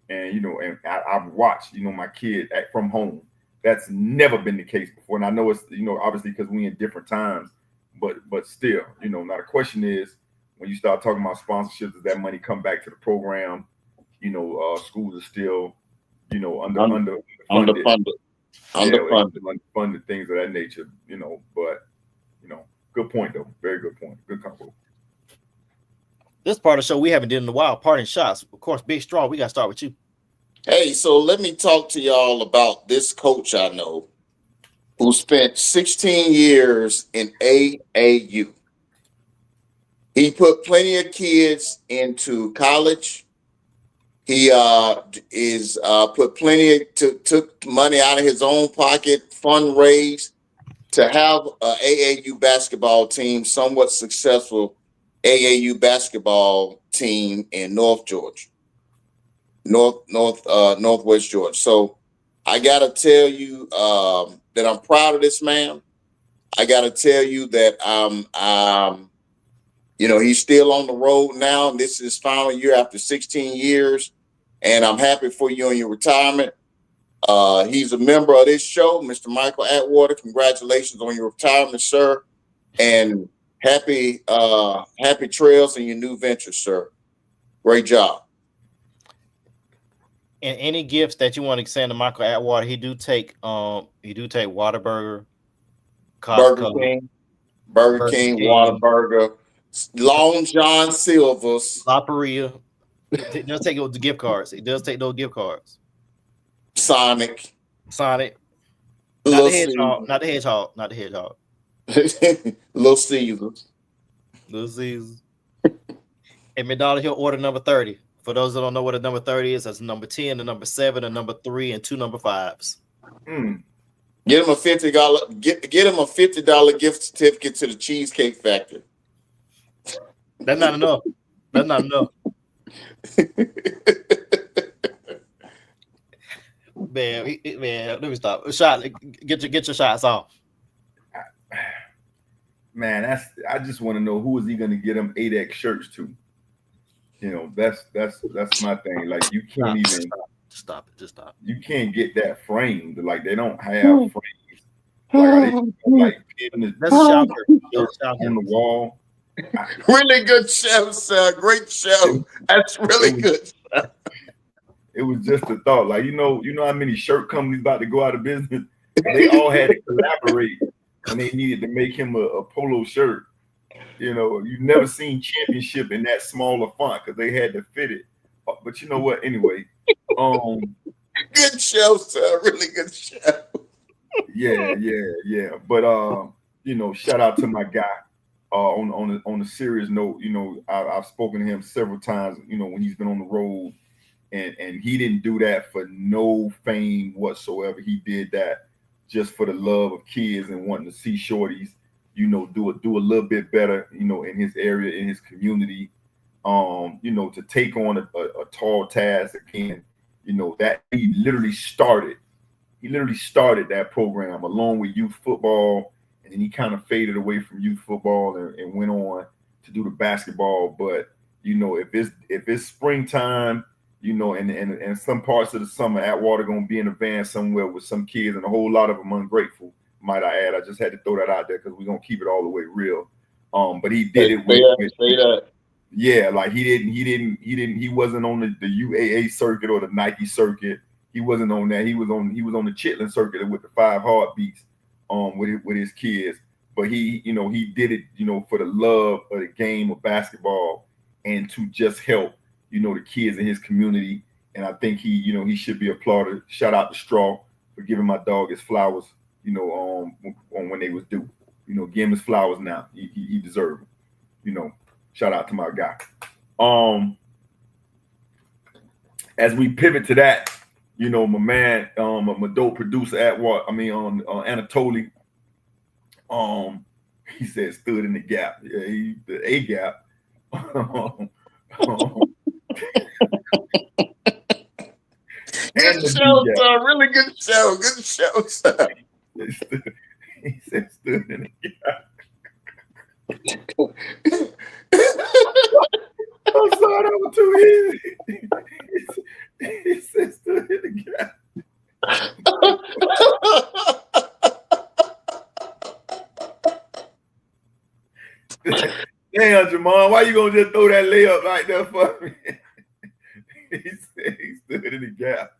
and and I've watched, my kid from home. That's never been the case before. And I know it's, obviously because we in different times, but still, now the question is, when you start talking about sponsorships, does that money come back to the program? Schools are still, underfunded, things of that nature, but good point though. Very good point. Good combo. This part of the show we haven't done in a while. Parting shots. Of course, Big Straw, we got to start with you. Hey, so let me talk to y'all about this coach I know who spent 16 years in AAU. He put plenty of kids into college. He put took money out of his own pocket, fundraised to have a AAU basketball team, somewhat successful AAU basketball team in Northwest Georgia. So I gotta tell you that I'm proud of this man. I gotta tell you that he's still on the road now, and this is his final year after 16 years. And I'm happy for you on your retirement. He's a member of this show, Mr. Michael Atwater. Congratulations on your retirement, sir. And happy trails in your new venture, sir. Great job. And any gifts that you want to send to Michael Atwater, he do take Whataburger, Costco, Burger King, Whataburger, Long John Silver's, La Paria. He does take those gift cards. He does take those gift cards. Sonic. Not the Hedgehog. Not the Hedgehog. Little Caesars. And McDonald, he'll order number 30. For those that don't know what a number 30 is, that's number 10, a number 7, a number 3, and 2 number 5s. Get him a $50. Get him a $50 gift certificate to the Cheesecake Factory. That's not enough. Man, let me stop. Shot, get your shots off. Man, I just want to know, who is he going to get him 8X shirts to? That's my thing. Like, you can't even stop it. Just stop. You can't get that framed. Like, they don't have frames. Like, that's a shower on the wall. Really good show, sir. Great show. That's really good. It was just a thought. Like, you know how many shirt companies about to go out of business? They all had to collaborate, and they needed to make him a polo shirt. You've never seen championship in that smaller font because they had to fit it. But you know what? Anyway, good show, sir. Really good show. Yeah. But shout out to my guy. On a serious note, I've spoken to him several times, when he's been on the road, and he didn't do that for no fame whatsoever. He did that just for the love of kids and wanting to see shorties, do a little bit better, in his area, in his community. To take on a tall task again, that he literally started that program along with youth football, and then he kind of faded away from youth football and went on to do the basketball. But if it's springtime, and some parts of the summer, Atwater gonna be in a van somewhere with some kids, and a whole lot of them ungrateful, might I add. I just had to throw that out there because we're gonna keep it all the way real. But he did it with yeah, like he wasn't on the UAA circuit or the Nike circuit. He wasn't on that. He was on the Chitlin circuit with the 5 heartbeats with his kids. But he did it, for the love of the game of basketball and to just help, the kids in his community. And I think he should be applauded. Shout out to Straw for giving my dog his flowers, on when they was due. Give him his flowers now. He deserved them. Shout out to my guy. As we pivot to that, my man, my dope producer Anatoly, he said stood in the gap. Yeah, the A gap. Good show, sir. Really good show. Good show, sir. He said stood in the gap. I'm sorry, that was too easy. He said stood in the gap. Damn, Jamal, why you gonna just throw that layup right there for me? He said he stood in the gap.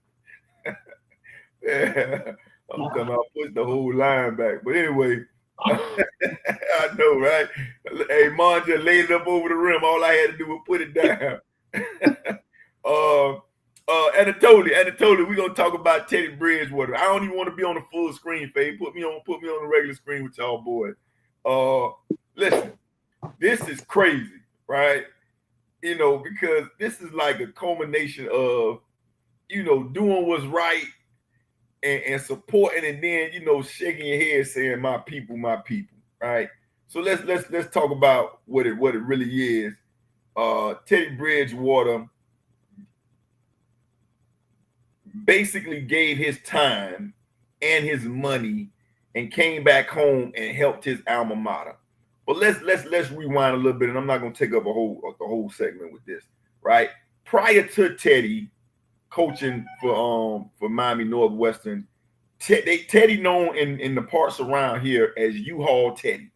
Yeah, I'm talking about push the whole line back. But anyway, I know, right? Hey, Mon just laid it up over the rim. All I had to do was put it down. Anatoly, we're gonna talk about Teddy Bridgewater. I don't even want to be on the full screen, Faye. Put me on the regular screen with y'all boys. Listen, this is crazy, right? Because this is like a culmination of, doing what's right and supporting, and then, shaking your head saying, my people, right? So let's talk about what it really is. Teddy Bridgewater basically gave his time and his money and came back home and helped his alma mater. But let's rewind a little bit, and I'm not going to take up the whole segment with this, right? Prior to Teddy coaching for Miami Northwestern, Teddy known in the parts around here as U-Haul Teddy.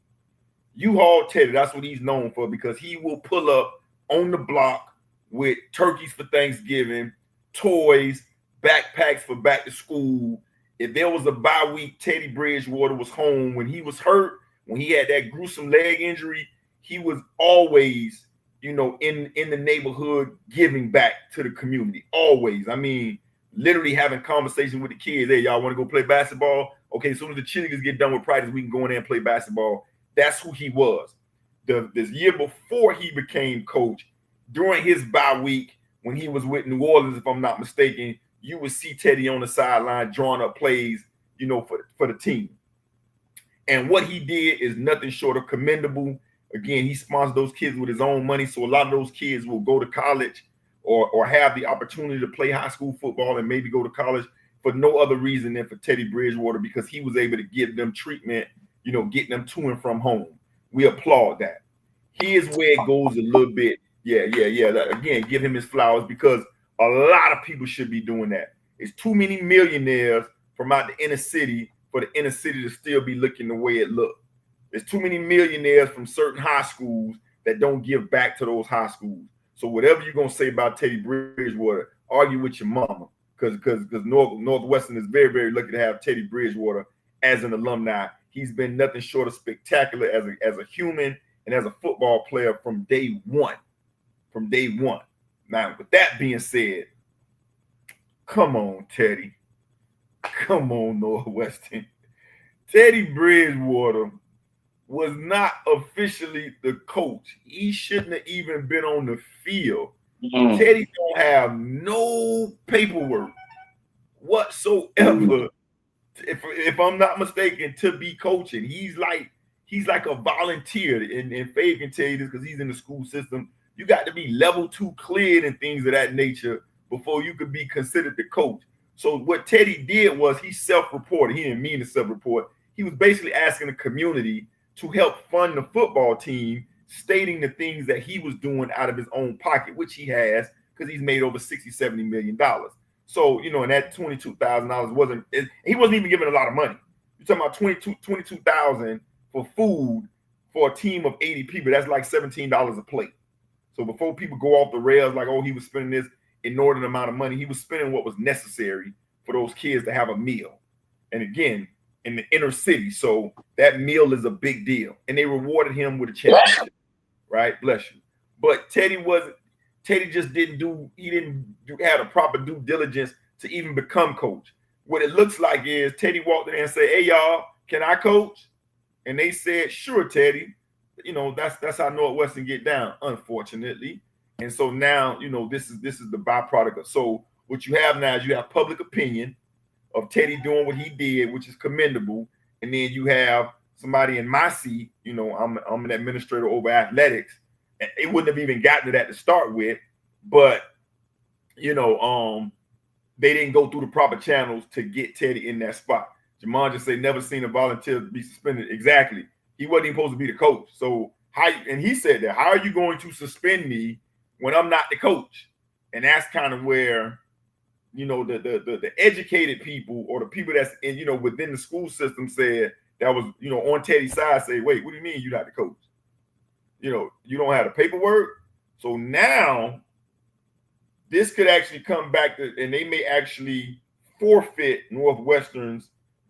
U-Haul Teddy, that's what he's known for, because he will pull up on the block with turkeys for Thanksgiving, toys, backpacks for back to school. If there was a bye week, Teddy Bridgewater was home. When he was hurt, when he had that gruesome leg injury, he was always, in the neighborhood giving back to the community. Always. I mean, literally having conversations with the kids. Hey, y'all want to go play basketball? Okay, as soon as the cheerleaders get done with practice, we can go in there and play basketball. That's who he was. This year before he became coach, during his bye week, when he was with New Orleans, if I'm not mistaken, you would see Teddy on the sideline drawing up plays, for the team. And what he did is nothing short of commendable. Again, he sponsored those kids with his own money. So a lot of those kids will go to college or have the opportunity to play high school football and maybe go to college for no other reason than for Teddy Bridgewater, because he was able to give them treatment, getting them to and from home. We applaud that. Here's where it goes a little bit. Yeah. Again, give him his flowers, because a lot of people should be doing that. It's too many millionaires from out the inner city for the inner city to still be looking the way it looked. There's too many millionaires from certain high schools that don't give back to those high schools. So whatever you're going to say about Teddy Bridgewater, argue with your mama, because Northwestern is very, very lucky to have Teddy Bridgewater as an alumni. He's been nothing short of spectacular as a human and as a football player from day one. Now, with that being said, come on, Teddy. Come on, Northwestern. Teddy Bridgewater was not officially the coach. He shouldn't have even been on the field. Teddy don't have no paperwork whatsoever. If I'm not mistaken, to be coaching, he's like a volunteer. And Faye can tell you this because he's in the school system. You got to be level 2 cleared and things of that nature before you could be considered the coach. So what Teddy did was he self-reported. He didn't mean to self-report. He was basically asking the community to help fund the football team, stating the things that he was doing out of his own pocket, which he has because he's made over $60-70 million. So, and that $22,000 he wasn't even giving a lot of money. You're talking about $22,000 for food for a team of 80 people. That's like $17 a plate. So before people go off the rails like, oh, he was spending this inordinate amount of money, he was spending what was necessary for those kids to have a meal. And again, in the inner city. So that meal is a big deal. And they rewarded him with a championship. Right? Bless you. But Teddy just didn't have a proper due diligence to even become coach. What it looks like is Teddy walked in and said, hey, y'all, can I coach? And they said, sure, Teddy. That's how Northwestern get down, unfortunately. And so now, this is the byproduct of. So what you have now is you have public opinion of Teddy doing what he did, which is commendable. And then you have somebody in my seat, I'm an administrator over athletics. And it wouldn't have even gotten to that to start with, but they didn't go through the proper channels to get Teddy in that spot. Jamon just said never seen a volunteer be suspended. Exactly. He wasn't even supposed to be the coach. So and he said that, how are you going to suspend me when I'm not the coach? And that's kind of where, the educated people or the people that's in, within the school system said that was, on Teddy's side, say, wait, what do you mean you're not the coach? You don't have the paperwork. So now this could actually come back and they may actually forfeit Northwestern's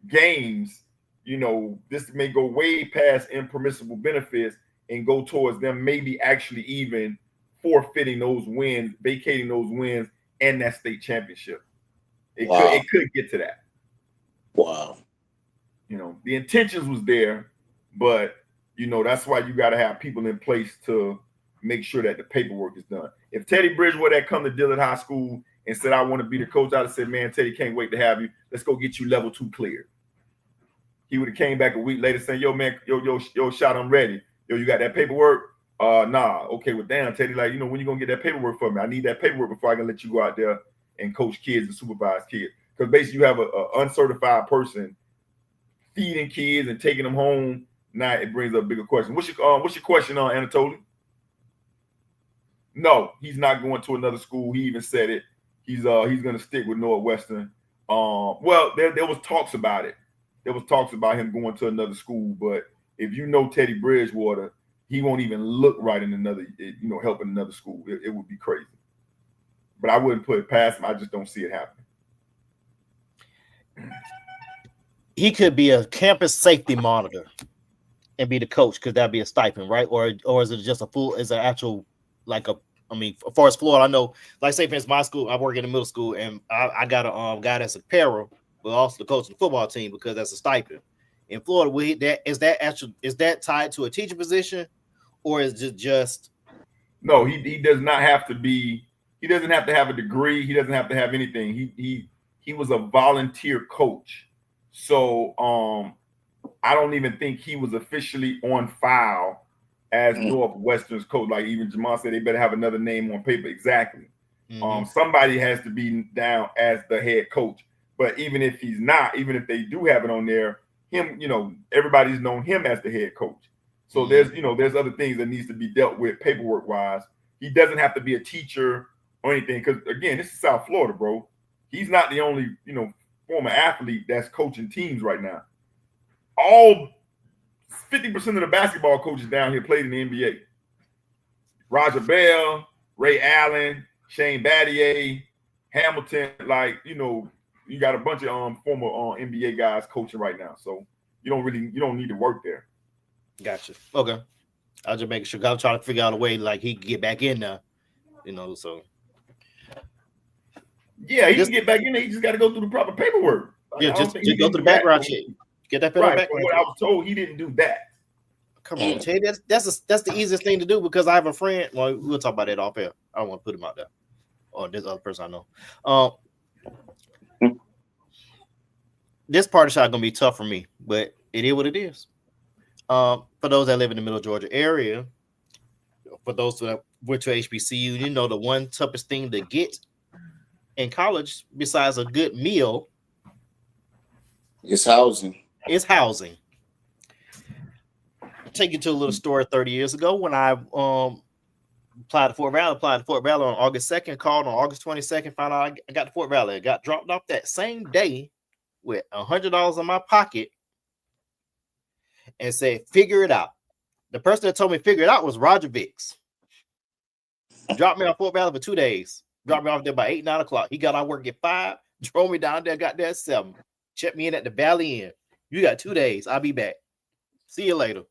games. This may go way past impermissible benefits and go towards them maybe actually even forfeiting those wins, vacating those wins and that state championship. It could get to that. Wow. The intentions was there, but that's why you got to have people in place to make sure that the paperwork is done. If Teddy Bridgewater had come to Dillard High School and said, I want to be the coach, I'd have said, man, Teddy, can't wait to have you. Let's go get you level 2 cleared. He would have came back a week later saying, yo, man, yo, shot, I'm ready. Yo, you got that paperwork? Nah. Okay, well, damn, Teddy, when you going to get that paperwork for me? I need that paperwork before I can let you go out there and coach kids and supervise kids. Because basically you have an uncertified person feeding kids and taking them home. Now it brings up a bigger question. What's your question on Anatoly? No, he's not going to another school. He even said it. He's going to stick with Northwestern. Well, there was talks about it. There was talks about him going to another school, but if you know Teddy Bridgewater, he won't even look right in another, helping another school. It would be crazy. But I wouldn't put it past him. I just don't see it happening. He could be a campus safety monitor and be the coach, because that'd be a stipend, right? Or is it just is an actual, as far as Florida, I know, like say for instance, my school, I work in the middle school, and I got a guy that's a para, but also the coach of the football team, because that's a stipend. In Florida, is that tied to a teacher position, or is it just? No, he does not have to be. He doesn't have to have a degree. He doesn't have to have anything. He was a volunteer coach. So I don't even think he was officially on file as Northwestern's coach. Like even Jamal said, they better have another name on paper. Exactly. Somebody has to be down as the head coach. But even if he's not, even if they do have it on there, everybody's known him as the head coach. So there's other things that needs to be dealt with paperwork wise. He doesn't have to be a teacher or anything, because again, this is South Florida, bro. He's not the only, former athlete that's coaching teams right now. All 50% of the basketball coaches down here played in the NBA. Roger Bell, Ray Allen, Shane Battier, Hamilton, you got a bunch of former NBA guys coaching right now. So you don't need to work there. Gotcha. Okay. I'll just make sure. I'm trying to figure out a way he can get back in there, so. Yeah, he can get back in there. He just got to go through the proper paperwork. Just go through the background check. Get that federal background. What I was told, he didn't do that. Come on, Jay. That's the easiest thing to do because I have a friend. Well, we'll talk about that off air. I don't want to put him out there. Or this other person I know. This part of shot gonna be tough for me, but it is what it is. For those that live in the Middle Georgia area, for those that went to HBCU, you know the one toughest thing to get in college, besides a good meal, It's housing. is housing. Take you to a little story 30 years ago when I applied to Fort Valley on August 2nd, called on August 22nd, found out I got to Fort Valley. I got dropped off that same day with $100 in my pocket and said, figure it out. The person that told me figure it out was Roger Vicks. Dropped me off Fort Valley for 2 days. Dropped me off there by 8, 9 o'clock. He got out work at 5, drove me down there, got there at 7. Checked me in at the Valley Inn. You got 2 days. I'll be back. See you later.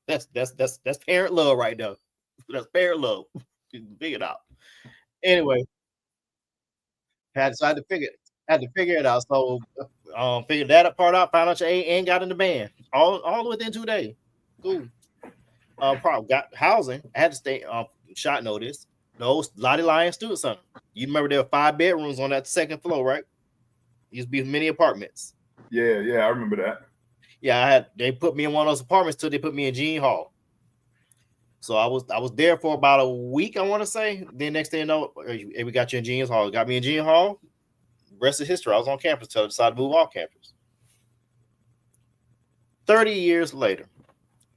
That's parent love right there. That's parent love. Figure it out. Anyway, had to figure it out. So figured that part out, found out your and got in the band. All within 2 days. Cool. Probably got housing. I had to stay shot notice. Those Lottie Lion Student Center. You remember there were 5 bedrooms on that second floor, right? Used to be many apartments. Yeah, I remember that. Yeah, they put me in one of those apartments till they put me in Gene Hall. So I was there for about a week, I want to say. Then next thing you know, hey, we got you in Gene Hall. Got me in Gene Hall. Rest of history. I was on campus till I decided to move off campus. 30 years later,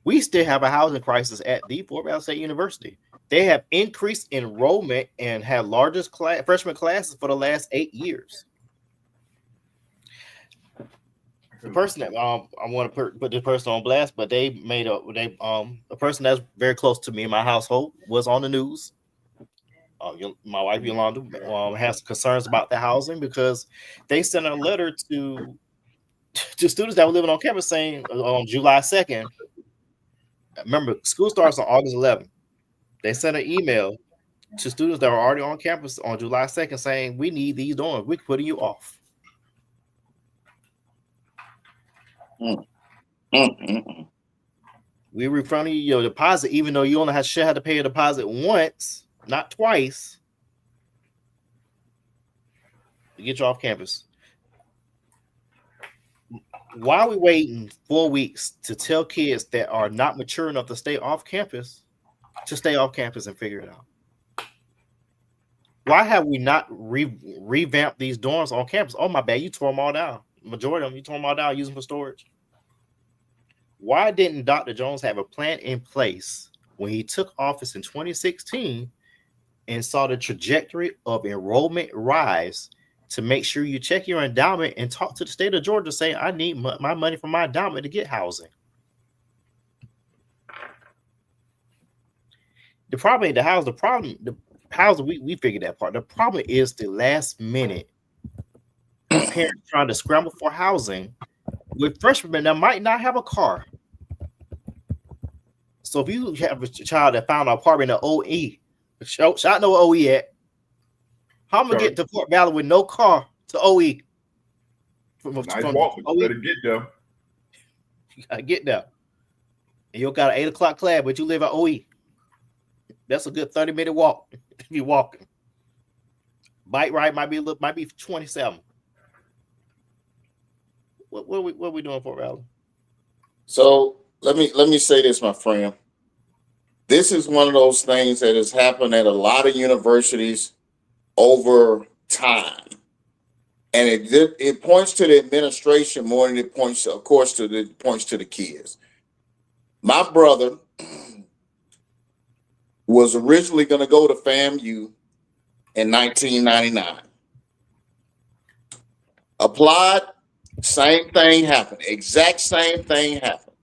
we still have a housing crisis at the Fort Valley State University. They have increased enrollment and had largest freshman classes for the last 8 years. The person that I want to put this person on blast, but they made a person that's very close to me in my household was on the news. My wife Yolanda has concerns about the housing because they sent a letter to students that were living on campus saying on July 2nd. Remember, school starts on August 11th. They sent an email to students that were already on campus on July 2nd saying, we need these dorms. We're putting you off. We refunding you your deposit, even though you only should have to pay a deposit once, not twice, to get you off campus. Why are we waiting 4 weeks to tell kids that are not mature enough to stay off campus and figure it out? Why have we not revamped these dorms on campus? Oh, my bad. You tore them all down. Majority of them, you tore them all down, use them for storage. Why didn't Dr. Jones have a plan in place when he took office in 2016 and saw the trajectory of enrollment rise to make sure you check your endowment and talk to the state of Georgia saying, I need my money from my endowment to get housing? The problem ain't the house. The housing, we figured that part. The problem is the last minute parents trying to scramble for housing with freshmen that might not have a car. So if you have a child that found an apartment at OE, shot know where OE at. How am I gonna get to Fort Valley with no car to OE? Nice walk, but you better get there. You gotta get there. And you got an 8 o'clock class, but you live at OE. That's a good 30-minute walk if you're walking. Bike ride might be 27. What are we doing for Valley? So let me say this, my friend. This is one of those things that has happened at a lot of universities over time, and it points to the administration more than it points, of course, to the kids. My brother was originally going to go to FAMU in 1999. Applied. Same thing happened. Exact same thing happened.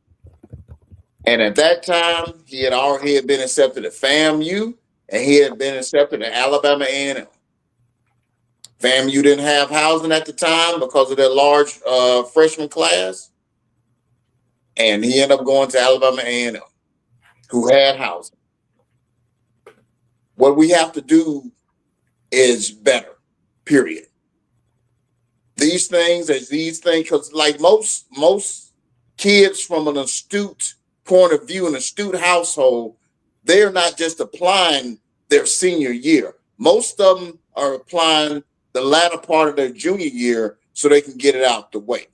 And at that time, he had been accepted at FAMU, and he had been accepted at Alabama A&M. FAMU didn't have housing at the time because of their large freshman class, and he ended up going to Alabama A&M, who had housing. What we have to do is better, period. These things, because like most kids from an astute point of view, an astute household, they're not just applying their senior year. Most of them are applying the latter part of their junior year so they can get it out the way.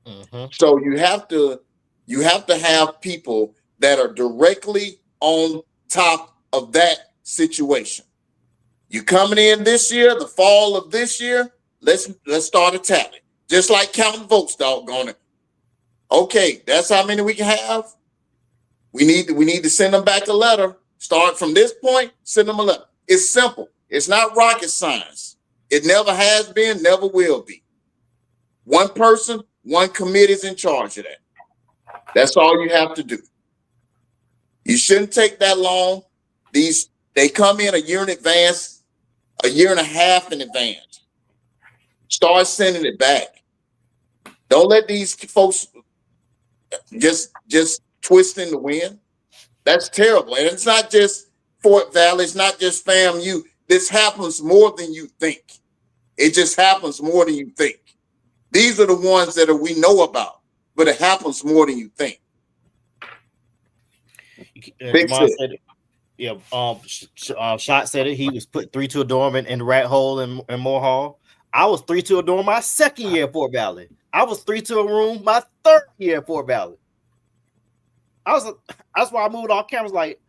Mm-hmm. So you have to have people that are directly on top of that situation. You coming in this year, the fall of this year, let's start a tally. Just like counting votes, doggone it. Okay, that's how many we can have. We need to send them back a letter. Start from this point, send them a letter. It's simple. It's not rocket science. It never has been, never will be. One person, one committee is in charge of that. That's all you have to do. You shouldn't take that long. They come in a year in advance, a year and a half in advance. Start sending it back. Don't let these folks just twist in the wind. That's terrible. And it's not just Fort Valley. It's not just FAMU. This happens more than you think. It just happens more than you think. These are the ones that we know about, but it happens more than you think. Fix it. Said it. Yeah. Shot said it. He was put 3 to a dorm in the rat hole in Moore Hall. I was 3 to a dorm my second year at Fort Valley. I was 3 to a room my third year at Fort Valley. That's why I moved off campus. Like,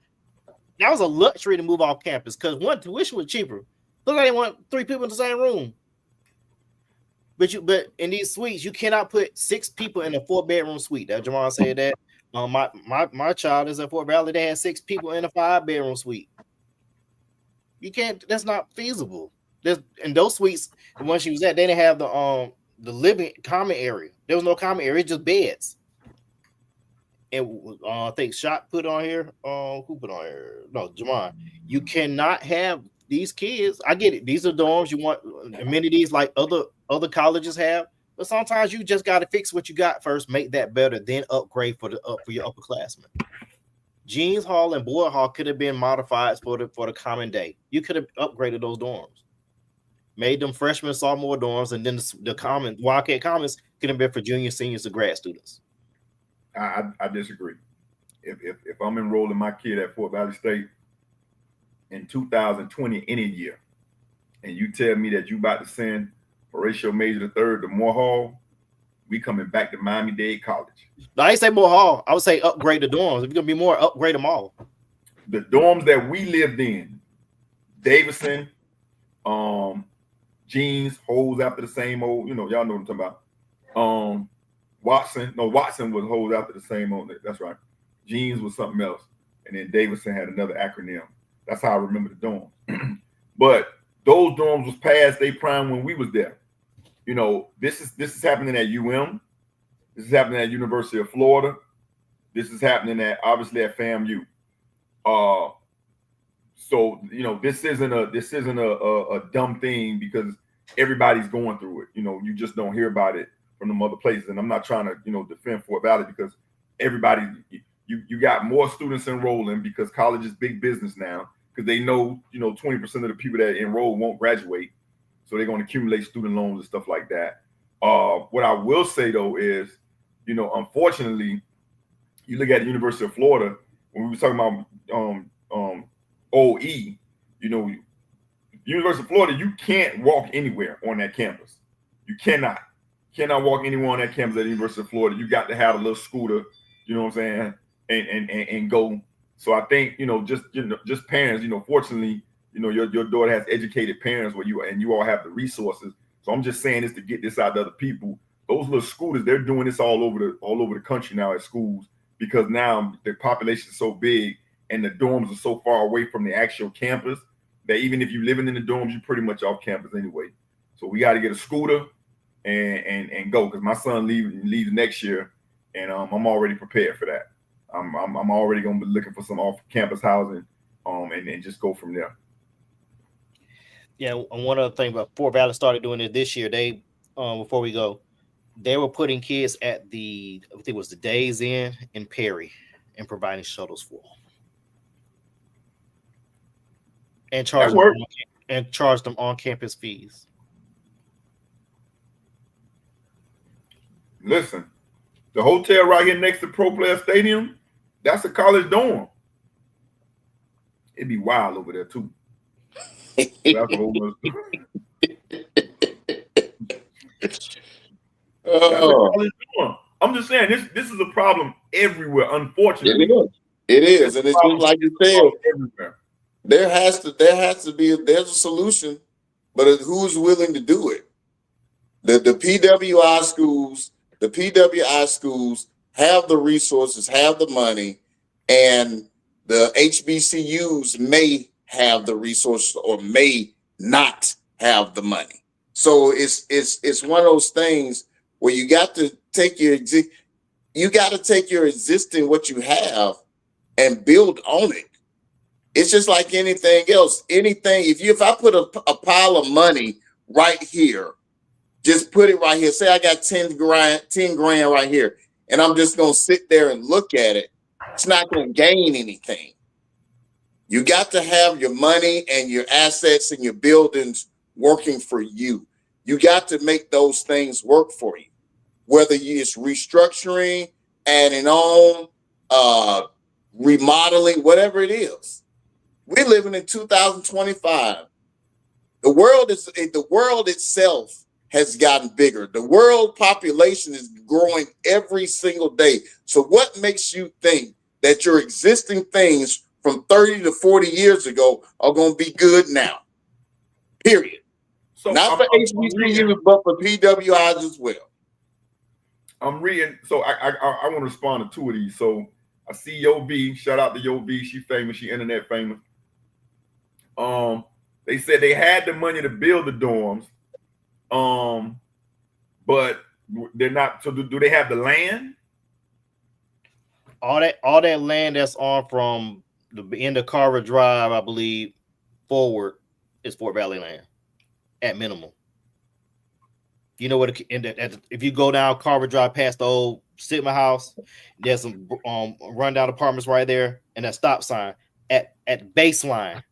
that was a luxury to move off campus because one, tuition was cheaper. Look like they want 3 people in the same room. But in these suites, you cannot put 6 people in a 4-bedroom suite. That Jamal said that. My child is at Fort Valley. They had 6 people in a 5-bedroom suite. You can't. That's not feasible. In those suites, the one she was at, they didn't have the living common area. There was no common area, just beds. And I think Shot put on here. Who put on here? No, Jamon. You cannot have these kids. I get it. These are dorms. You want amenities like other colleges have, but sometimes you just got to fix what you got first, make that better, then upgrade for your upperclassmen. Jeans Hall and Boyd Hall could have been modified for the common day. You could have upgraded those dorms, made them freshman, sophomore dorms, and then the common Wildcat Commons could have been for junior, seniors, and grad students. I disagree. If I'm enrolling my kid at Fort Valley State in 2020 any year, and you tell me that you about to send Horatio Major III to Moore Hall, we coming back to Miami-Dade College. No, I ain't say Moore Hall. I would say upgrade the dorms. If you're gonna be more, upgrade them all. The dorms that we lived in, Davidson, Jeans, holes after the same old, y'all know what I'm talking about. Watson was holes after the same old. That's right. Jeans was something else, and then Davidson had another acronym. That's how I remember the dorms. But those dorms was past their prime when we was there. This is happening at UM. This is happening at University of Florida. This is happening obviously at FAMU. So this isn't a dumb thing because everybody's going through it. You just don't hear about it from them other places. And I'm not trying to defend Fort Valley because everybody, you got more students enrolling because college is big business now because they know 20% of the people that enroll won't graduate. So they're going to accumulate student loans and stuff like that. What I will say though is, unfortunately, you look at the University of Florida, when we were talking about OE, University of Florida, you can't walk anywhere on that campus. You cannot walk anywhere on that campus at the University of Florida. You got to have a little scooter, you know what I'm saying, and go. So I think, just parents, fortunately, your daughter has educated parents where you all have the resources. So I'm just saying this to get this out to other people. Those little scooters, they're doing this all over the country now at schools because now the population is so big and the dorms are so far away from the actual campus that even if you're living in the dorms, you're pretty much off campus anyway. So we got to get a scooter and go because my son leaves next year, and I'm already prepared for that. I'm already going to be looking for some off-campus housing, and just go from there. Yeah, and one other thing about Fort Valley started doing it this year. They before we go, they were putting kids at I think it was the Days Inn in Perry and providing shuttles for them. And charge them on-campus fees. Listen, the hotel right here next to Pro Player Stadium, That's a college dorm. It'd be wild over there too. That's a whole nother I'm just saying this is a problem everywhere, unfortunately. It is. And it's just like you said, everywhere. There's a solution, but who's willing to do it? The PWI schools have the resources, have the money, and the HBCUs may have the resources or may not have the money. So it's one of those things where you got to take your existing what you have and build on it. It's just like anything else. If I put a pile of money right here, just put it right here. Say I got 10 grand right here, and I'm just gonna sit there and look at it. It's not gonna gain anything. You got to have your money and your assets and your buildings working for you. You got to make those things work for you. Whether it's restructuring, adding on, remodeling, whatever it is. We're living in 2025. The world itself has gotten bigger. The world population is growing every single day. So what makes you think that your existing things from 30 to 40 years ago are going to be good now? Period. So not for HBCUs, but for PWIs as well. I'm reading, so I want to respond to two of these. So I see Yo B. Shout out to Yo B. She famous. She internet famous. They said they had the money to build the dorms, but they're not. So do they have the land? All that land that's on from the end of Carver Drive, I believe, forward is Fort Valley land at minimum. You know what? If you go down Carver Drive past the old Sigma house, there's some rundown apartments right there, and a stop sign at baseline.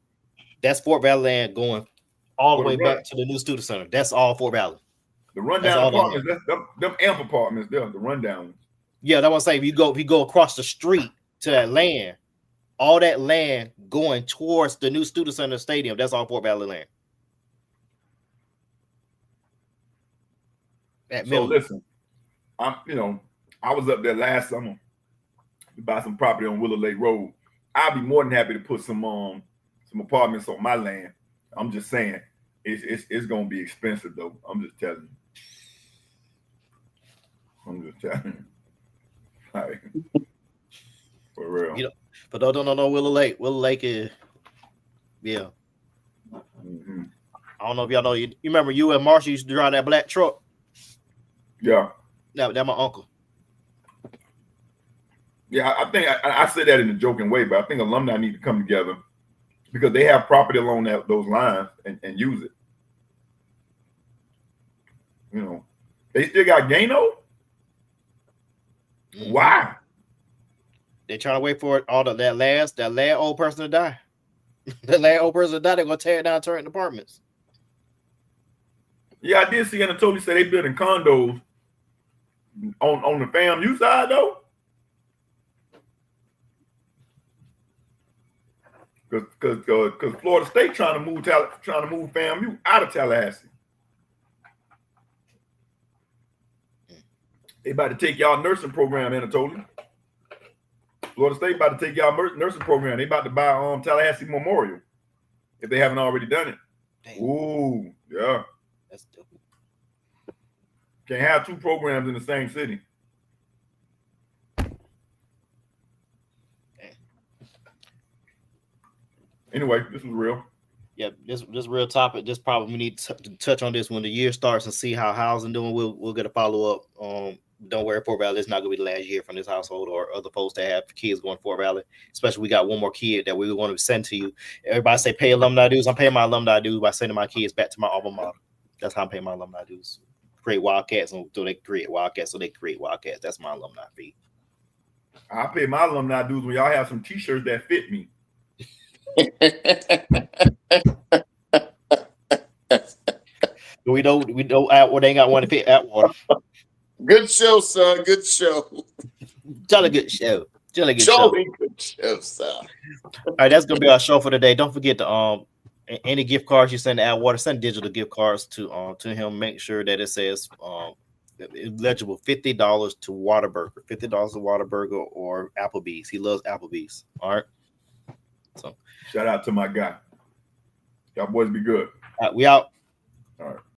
That's Fort Valley land going all the way back to the new student center. That's all Fort Valley. The rundown apartments, that's them amp apartments there, the rundown ones. Yeah, that's what I'm saying. If you go across the street to that land, all that land going towards the new student center stadium, that's all Fort Valley land. So listen, I was up there last summer to buy some property on Willow Lake Road. I'd be more than happy to put some apartments on my land. I'm just saying it's gonna be expensive though. I'm just telling you. Like, for real. You know, but don't know Willow Lake. Willow Lake is, yeah. Mm-hmm. I don't know if y'all know. You remember you and Marshall used to drive that black truck? Yeah. That's my uncle. Yeah, I think I said that in a joking way, but I think alumni need to come together because they have property along those lines and use it. You know, they still got Gano. Mm-hmm. Why? They're trying to wait for that last old person to die. That last old person to die, they're gonna tear it down, turn it into apartments. Yeah, I did see Anatoly say they building condos on the FAMU side though. Because Florida State trying to move FAMU out of Tallahassee. They about to take y'all nursing program, Anatoly. Florida State about to take y'all nursing program. They about to buy Tallahassee Memorial if they haven't already done it. Damn. Ooh, yeah. That's dope. Can't have two programs in the same city. Anyway, this was real. Yeah, this real topic. This probably we need to touch on this when the year starts and see how housing doing. We'll get a follow up. Don't worry, Fort Valley. It's not gonna be the last year from this household or other folks that have kids going to Fort Valley. Especially, we got one more kid that we want to send to you. Everybody say pay alumni dues. I'm paying my alumni dues by sending my kids back to my alma mater. That's how I'm paying my alumni dues. Create Wildcats, so they create Wildcats. That's my alumni fee. I pay my alumni dues when y'all have some T-shirts that fit me. we don't they ain't got one to fit Atwater. Good show, son. Good show. Jolly good show. Jelly get Show shoved. me good yourself. All right, that's gonna be our show for today. Don't forget to any gift cards you send to Atwater, send digital gift cards to him. Make sure that it says eligible $50 to Whataburger, $50 to Whataburger or Applebee's. He loves Applebee's. All right. So Shout out to my guy. Y'all boys be good. we out. All right.